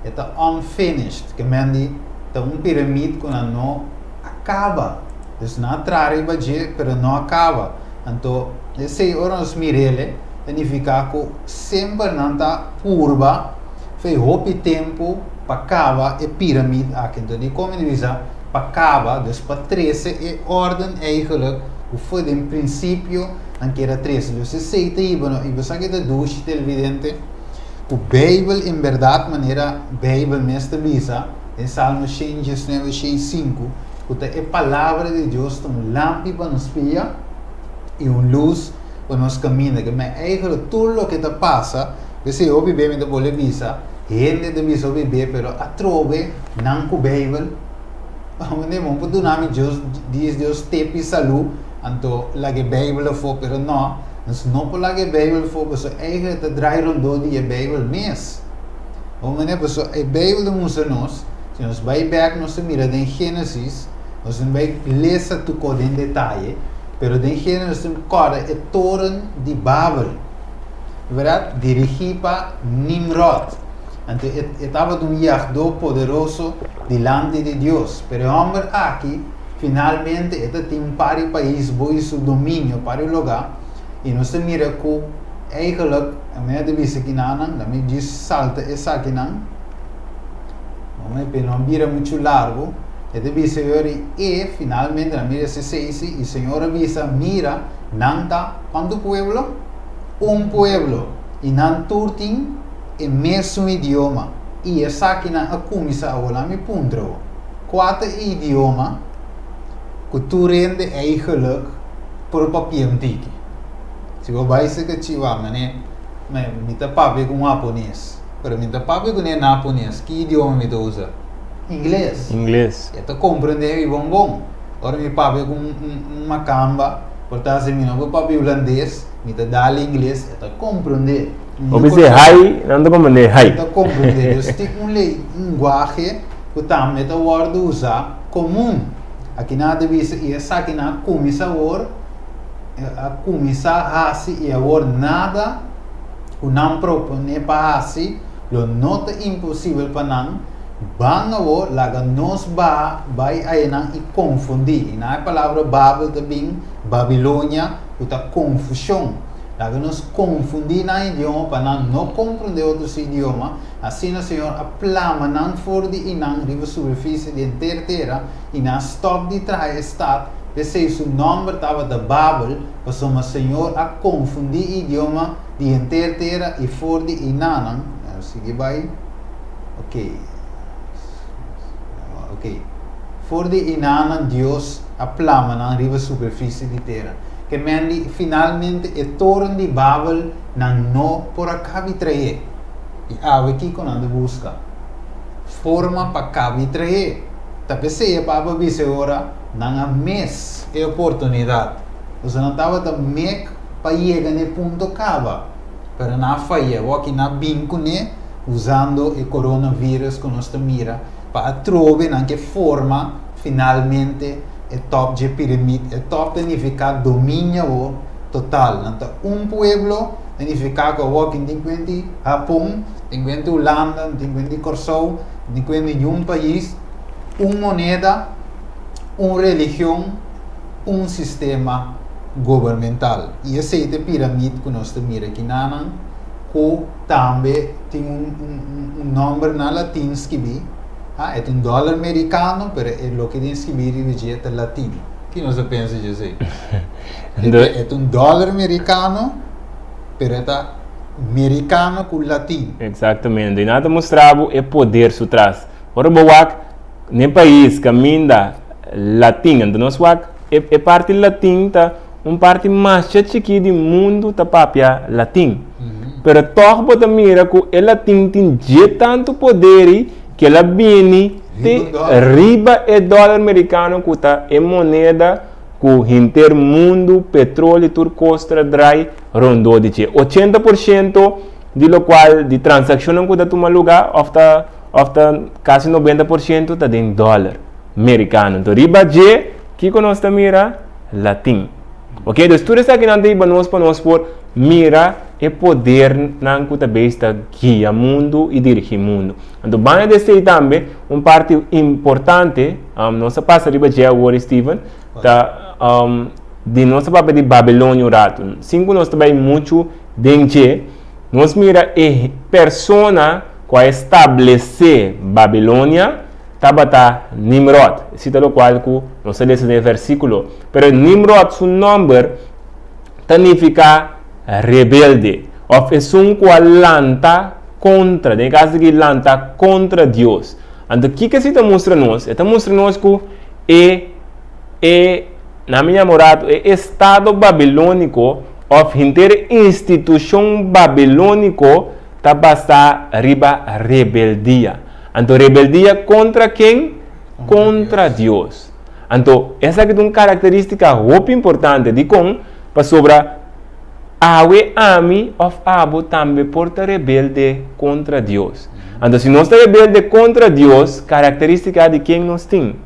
esta unfinished, que mendi tá pirâmide que não acaba, dus não trai baje, pero não acaba. Então, esse ora nós mira ele, significa que sempre não tá curva, fez hopi tempo para acabar a pirâmide aqui. Então, de como divisa para acabar, dus para 13 é ordem eigenlijk, o foi de princípio, que era 13. Dus se aceita e você que da duas televidente, o Bíblia em verdade maneira Bíblia mesmo divisa, em Salmo 119:5, que é a palavra de Deus, uma lâmpada para nos pia e uma luz para nos caminhar. Que mas eigenlijk tudo o que te passa, você ouve bem da bola visa, gente de visa ouve bem, pero a trove não com Bíblia. Vamos do nome de Deus, diz Deus tepi salu, então lá que Bíblia for, pero não por lá que Bíblia for, porque eigenlijk te draai rondom die Bíblia mesmo. Vamos né, porque a Bíblia usa nós, se nós vai back nós mira em Gênesis, nós vai ler tudo em detalhe, pero em Gênesis corre é torre de Babel, verdade? Dirigido para Nimrod. Então, estava um jardim poderoso diante de Deus. Pero o homem aqui, finalmente, tem para o país, foi seu domínio para o lugar. E nós mira que, eigenlijk, a minha divisa aqui não, a minha diz salta essa aqui não. Não vira muito largo. A divisa e, finalmente, a minha se e o Senhor avisa, mira, não está, quanto pueblo? Pueblo. E não turtin o mesmo idioma. E essa aqui na começa a falar me punto. 4 idiomas que tu rende eigenlijk por papel antigo. Se você vai ser que chiva, mané, me tá papo com japonês. Pero me tá papo com japonês. Que idioma me usa? Inglês. Eu tô compreendendo e bom. Agora me papo com uma camba, portanto se me não papo holandês, me tá dá inglês, eu tô compreendendo. Obviamente, hai, não compreender hai. Então, compreender, eu tenho linguagem que também está word usar comum. Aqui na divisa e essa aqui na começa a começar assim e agora nada o não propõe para assim, lo não é impossível para não, banga wo laga nos vai aí não e confundir. E na palavra Babel também Babilônia uta confusão. Laga nos confundir na idioma para não compreender outros idiomas. Assim o Senhor aplama não for de inang riva superfície de inteira terra e não stop de trás estado. Esse seu nome estava da Babel, mas o Senhor a confundir idioma de inteira terra e for de inang. Sige vai. Ok. For de inanang Deus aplama na riva superfície de terra. Que mendi finalmente e torno de Babel não por acabe trair. E aqui quando anda busca forma para acabe trair. Tapi se para bise ora não há mês e oportunidade. Você não estava da mek para chegar no ponto cava. Para não falhar, o que não binco né usando o coronavírus que nós mira para trover na que forma finalmente é top de pirâmide, é top de significar domínio total. Então, pueblo significa que o que tem Japão, tem Holanda, tem Corsou, tem país, moneda, religião, sistema governamental. E esse é a pirâmide que nós mira aqui na que também tem nome na latim escrito. É dólar americano, mas é o que tem escrito em dieta latino. O que nós pensa disso? É dólar americano, mas é americano com latino. Exatamente. E nada mostrava o poder por trás. Ora, no país que ainda latino, então nós é parte latina, parte mais chique do mundo, tá papia latim. Pero toch bota mira que ela tem tanto poder que ela vem de riba e dólar americano que tá é moneda que inter mundo petróleo tur costa dry rondou de 80% de lo qual de transação que tá toma lugar ofta quase 90% tá em dólar americano. Então riba de que nós tá mira latim. Ok, então tudo isso aqui não tem para nós por mira e poder não que também está guia mundo e dirigir mundo. Então, vai descer também parte importante, nossa passa riba de agora Steven, de nossa papel de Babilônia rato. Cinco nós também muito dentro, nós mira e persona que estabelecer Babilônia, tabata Nimrod. Cita lo qual que nós lemos no versículo. Pero Nimrod seu nome significa rebelde, ou é qual lanta contra, em caso de lanta contra Deus. Então, o que se mostra nós? Está mostrando nós que na minha morada, é Estado babilônico, ou inteira instituição babilônico, está basta riba rebeldia. Então, rebeldia contra quem? Contra Deus. Então, essa é uma característica muito importante de como, para sobrar Awe ami of abo também porta rebelde contra Deus. Então, se nós estamos rebelde contra Deus, característica de quem nós temos?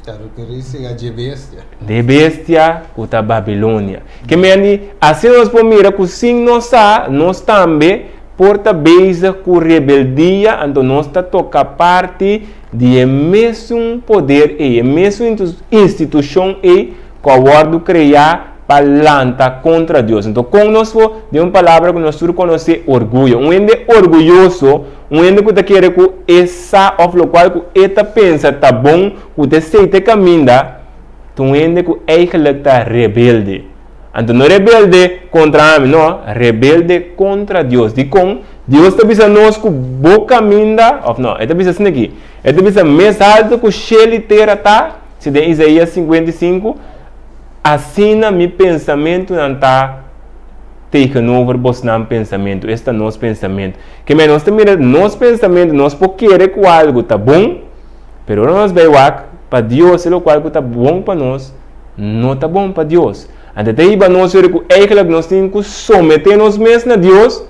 Característica de bestia. De bestia, da Babilônia. Que meni, assim nós podemos mirar que sim nós também porta beisa com rebeldia, então nós está toca parte de mesmo poder e mesmo instituição e que o guardo criar palanta contra Deus. Então, com nós de uma palavra que nós conhecemos orgulho. Um ende orgulhoso, um ende que quer que essa of lo qual que eta pensa tá bom, que te aceita caminha, um ende que eigenlijk está rebelde. Então, não rebelde contra mim, não, rebelde contra Deus. De com Deus está pensando nós que boa caminha, of não, está pensando aqui. Está pensando mais alto que o chele terra tá, se de Isaías 55. Assim, meu pensamento não está taken over por nosso pensamento. Este é nosso pensamento. Que nós também nosso pensamento, nós porque querer que algo está bom, mas nós vemos para Deus, o qual está bom para nós, não está bom para Deus. Então, daí nós vemos que nós temos que someter-nos mesmos a Deus,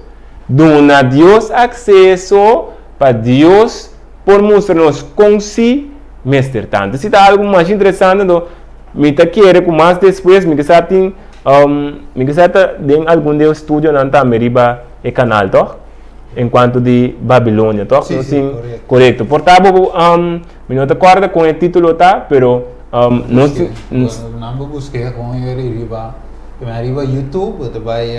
dar a Deus acesso para Deus, por mostrar-nos com si, mestre tanto. Se está algo mais interessante, me quer que mais depois me que tem algum de estúdio não tá meriba e canal, toh? enquanto de Babilônia, tá? Sim, Sim, correto. correto. Portanto, me não acorda com o título, tá? Pero nós Não busquei com ele arriba YouTube, você vai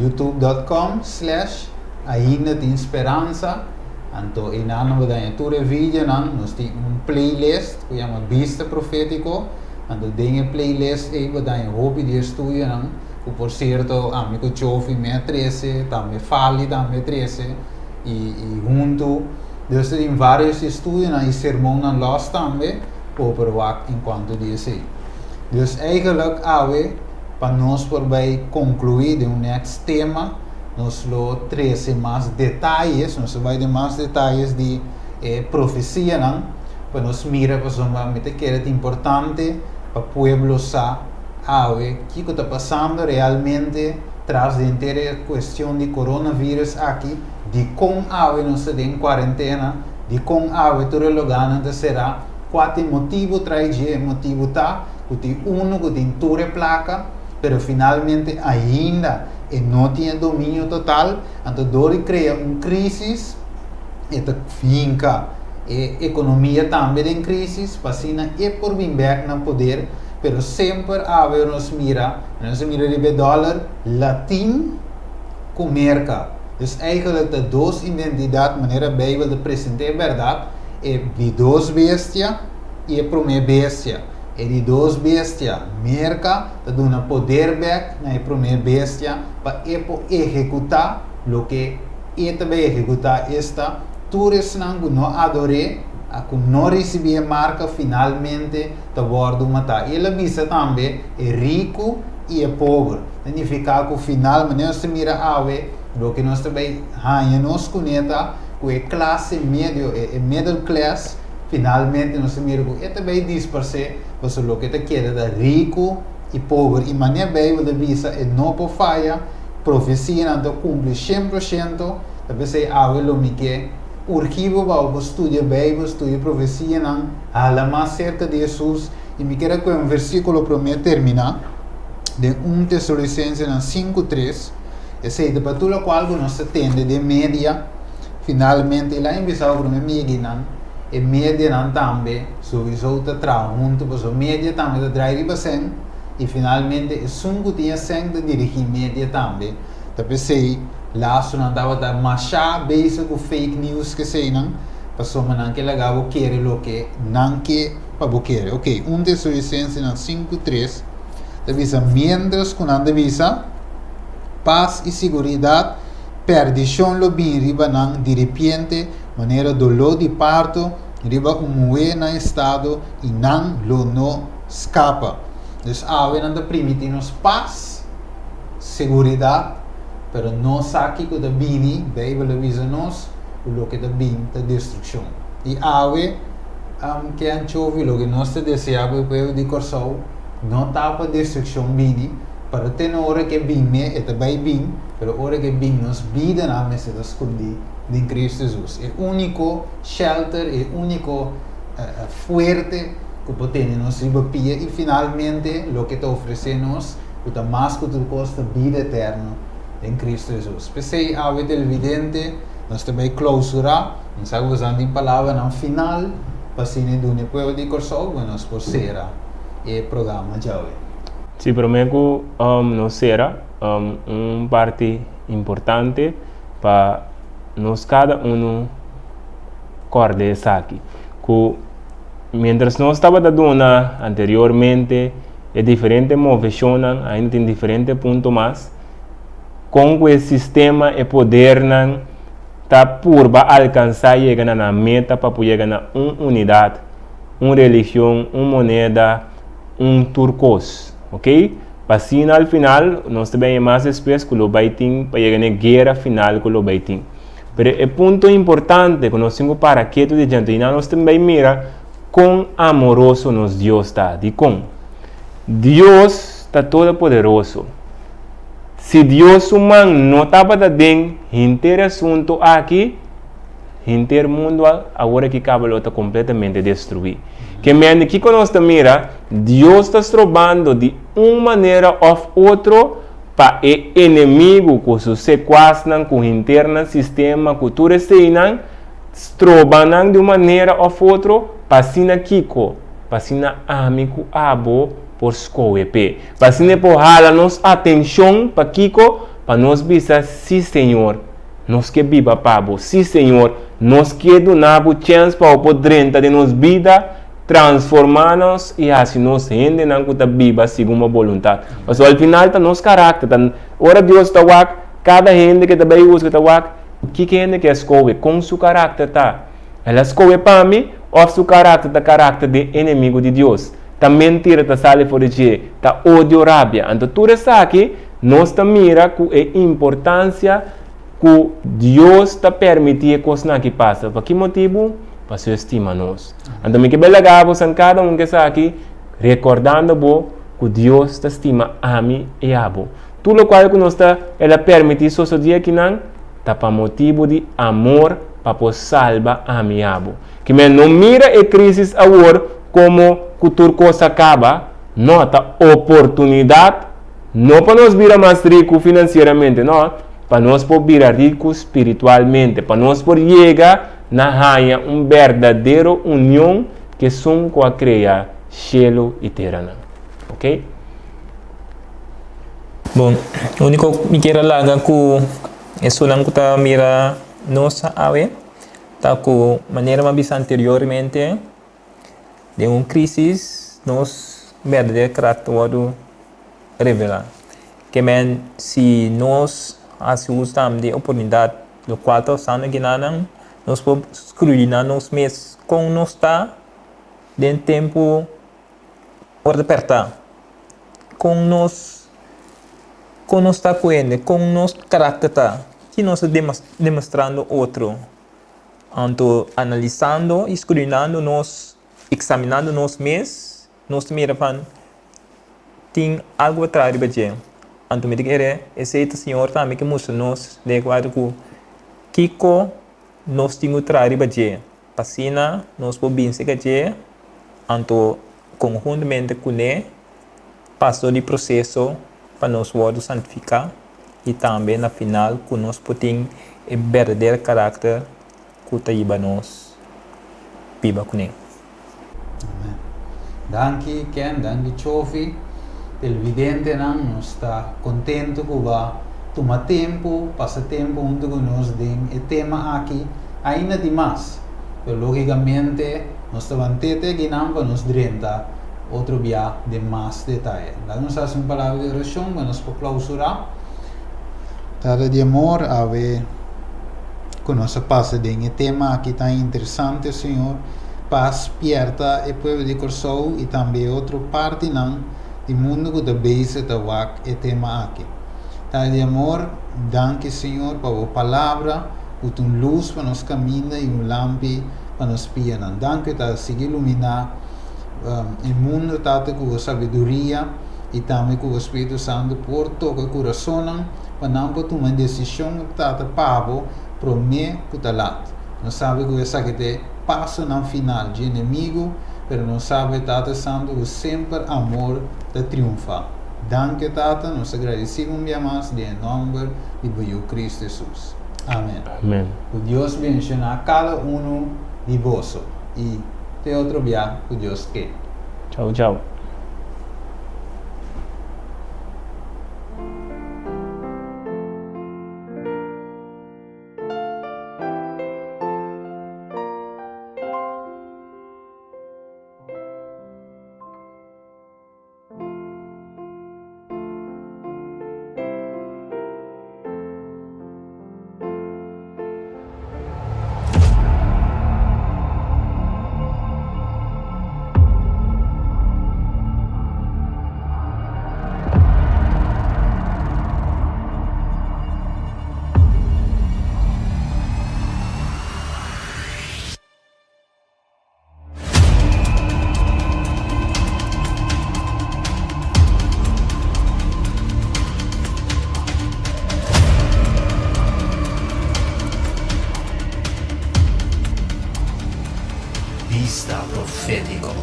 youtube.com/ainda tem esperança. Então, em ano da toda vídeo, nós temos playlist que chama Vista Profético. Então, tem playlist aí para dar hobby de estudo, que por certo, amigo Chofi me 13, também Fali também 13 e junto, Deus tem vários estudos e sermão na los também, para provar enquanto diz aí. Deus eigenlijk para nós por vai concluir de next tema. Nós lo 13 mais detalhes, nós vai de mais detalhes de profecia, para nós mirar para somente que é importante para o pueblo saber que está passando realmente tras de inteira questão de coronavírus aqui, de como nós estamos em quarentena, de como todo lugar será, qual motivo traz motivo tá, que tem que tem toda placa, mas finalmente ainda não tinha domínio total, então dori cria crise, e finca a economia também em crise, passina por vir back no poder, pero sempre nos mira de dólar latim com merca. Dus eigenlijk de duas identidade, maneira Bijbel de apresentar verdade, é de duas bestia e a primeira bestia. E de duas bestia, merca, te dá poder back na primeira bestia para executar o que também executar esta. Todos não adorem, não receber marca finalmente te bordo matar. Ele avisa também é rico e é pobre. Significa que final, mas nós mira o que nós também nós conecta com a classe médio, a middle class. Finalmente nós mira que também diz para ser, você o que te quer é rico e pobre. E maneira Bíblia avisa é não por falha, profecia não cumpre 100%. Também sei o que urgivo para o estudo Bíblia, estudo profecia não, fala mais cerca de Jesus. E me quero que um versículo para mim terminar de 1 Tessalonicenses 5:3. Esse é para tudo o qual nós atende de média. Finalmente lá enviado para mim e média não também, sowieso te trouw junto, pues o média também te draai riba e finalmente é sungo tinha de dirigir média também. Tapi sei lá so não tava da machá base com fake news que sei não, passou manan que lagavo querer lo que não que para querer. Ok, 1 Tessalonicenses 5:3 te visa mientras con anda visa paz e seguridade, perdição lo bin riba não de repente maneira dolor de parto, riba umuwi na estado e não lo no escapa. Dus não te permite-nos paz, seguridade, pero não saque que da bini, Bíblia avisa-nos o que da bin da destruição. E que anchovi lo que nós te deseava o de Corsol, não tapa destruição bini, para ter hora que bin me, e também bin, pero hora que bin nos vida na mesa da escondi de Cristo Jesus. É o único shelter, é o único fuerte que podemos nos ribapia e finalmente o que te oferecemos é mais que tudo custa vida eterna em Cristo Jesus. Pensei a televidente, nós também clausurar, não sabe usando em palavra no final, para se não do pueblo de Corsol, mas por ser o programa já é. Sim, prometo não será parte importante para nós cada acorde isso aqui. Mientras nós estava dando anteriormente, é diferente movição, ainda tem diferente ponto mais. Com o sistema e poder tá por alcançar e chegar na meta para poder chegar na unidade, religião, moneda, turcos, ok? Assim, al final, nós também é mais espécie que o baiting para chegar na guerra final com o baiting. Mas o ponto importante que nós temos para que de gente, nós também mira quão amoroso nos Deus está. De como? Deus está todo poderoso. Se Deus humano não estava dando inteiro assunto aqui, inteiro mundo agora que acaba está completamente destruído. Que mesmo que nós mira, Deus está trabalhando de uma maneira ou outra para o inimigo, com o sequestro, com o interno sistema, com tudo isso, trabalham de uma maneira ou outra, para sina kiko, para sina amigo abo, por escoepe. Para sina por hala nos atenção para kiko, para nos bisa, sim senhor, nos que viva pabo, sim senhor, nos que donar a chance para o poder de nos vida, transformar-nos e assim nos rende na cuta viva segundo a vontade. Mas ao final está nosso caráter, ora Deus está wak, cada gente que também usa está wak, que gente que escolhe com seu caráter tá, ela escolhe para mim ou seu caráter é caráter de inimigo de Deus. Tá mentira, tá sale fora de, tá ódio, rábia. Então tudo isso aqui nós tá mira com a importância que Deus está permitir coisas que passa. Por que motivo? Para se estima nós. Então, me que bela gabo, san cada que está aqui, recordando que Deus está estima a mim e a você. Tudo o qual que nós está, ela permite isso dia que não, está para motivo de amor para poder salvar a mim e a você. Que me não mira a crise agora como que tudo coisa acaba, não, está oportunidade, não para nós virar mais rico financeiramente, não, para nós poder virar rico espiritualmente, para nós poder chegar na raia verdadeira união que são com a criar cielo e terra. Ok? Bom, o único que me quero lagar que isso não que tá mira nossa ave, tá com maneira mais anteriormente de uma crise nos verdadeiro caráter revelar. Que men se nós usamos de oportunidade do qual estamos aqui nós podemos escrudinar nos meses com nós está dentro tempo hora apertar com nós está coende com nosso caráter tá que nós demonstrando outro então analisando escrutinando nós examinando nos meses nós mira pan tem algo atrás de bater então me diga esse senhor também que mostra nós de quadro que Kiko nós temos trabalho para fazer. Passina, nós podemos fazer, então, conjuntamente com ele, passou de processo para nós poder santificar e também, na final, que nós podemos o verdadeiro caráter que está nós viva com ele. Amém. Danke, Ken, danke, Chofi. Televidente, nós está contente com toma tempo, passa tempo junto conosco em o tema aqui ainda demais. Pero logicamente nós estamos aqui não para nos drenta outro dia de mais detalhe. Dá-nos uma palavra de oração, mas nós podemos clausurar. Tada de amor, a ver que nós passa de o tema aqui tão interessante, Senhor. Paz, pierta e povo de coração e também outra parte não do mundo que também se está o tema aqui. Tada de amor, danke Senhor para a palavra, por tua luz para nos caminhar e lâmpada para nos piar. Danke para seguir iluminar o mundo tata com a sabedoria e também com o Espírito Santo por tocar o coração para não tomar uma decisão tata pavo para mim que está lá. Nós sabemos que essa que passa no final de inimigo, mas nós sabemos tata santo que sempre amor te triunfa. Danke, Tata, nós agradecemos mais em nome de Cristo Jesus. Amém. Amém. Que Deus abençoe a cada de vós e até outro dia que Deus quer. Tchau, tchau. Vista Profético.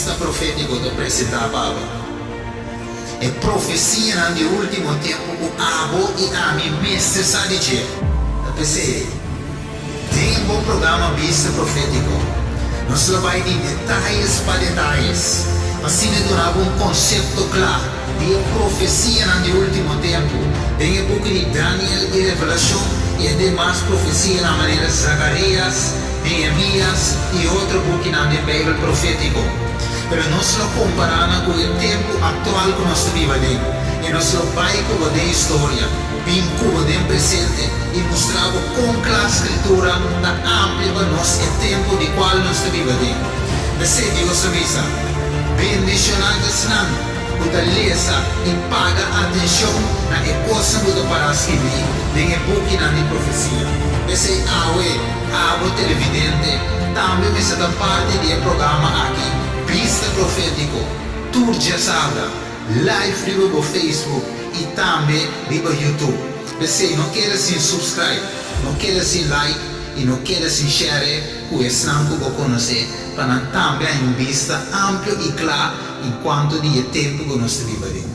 Vista Profético te apresentava. É profecia no último tempo o abo e a mim mestre sabe dizer. Eu pensei, tem um bom programa Vista Profético. Nós vai de detalhes para detalhes. Assim ele donava um conceito claro de profecia no último tempo. Tem um pouco de Daniel e Revelação e demais profecia na maneira de Zacarias, Neemias e outro book na Bíblia profético. Pero nós lo comparamos com o tempo atual que nós vivemos. E nós lo vai com a história, bem como o presente e mostrava com a escritura da amplia para nós o tempo de qual nós vivemos. Desejo Deus avisa. Bendicionados não, puta lesa e paga atenção na coisa que para escrever, nem é book na profecia. Esse abo televidente, também essa da parte do programa aqui, Vista Profético, tour já sabe, live no Facebook e também no YouTube. Você não quer se subscribe, não quer se like e não quer se share, com esse não que você conhece, para também uma vista ampla e clara enquanto de tempo que nós vivemos.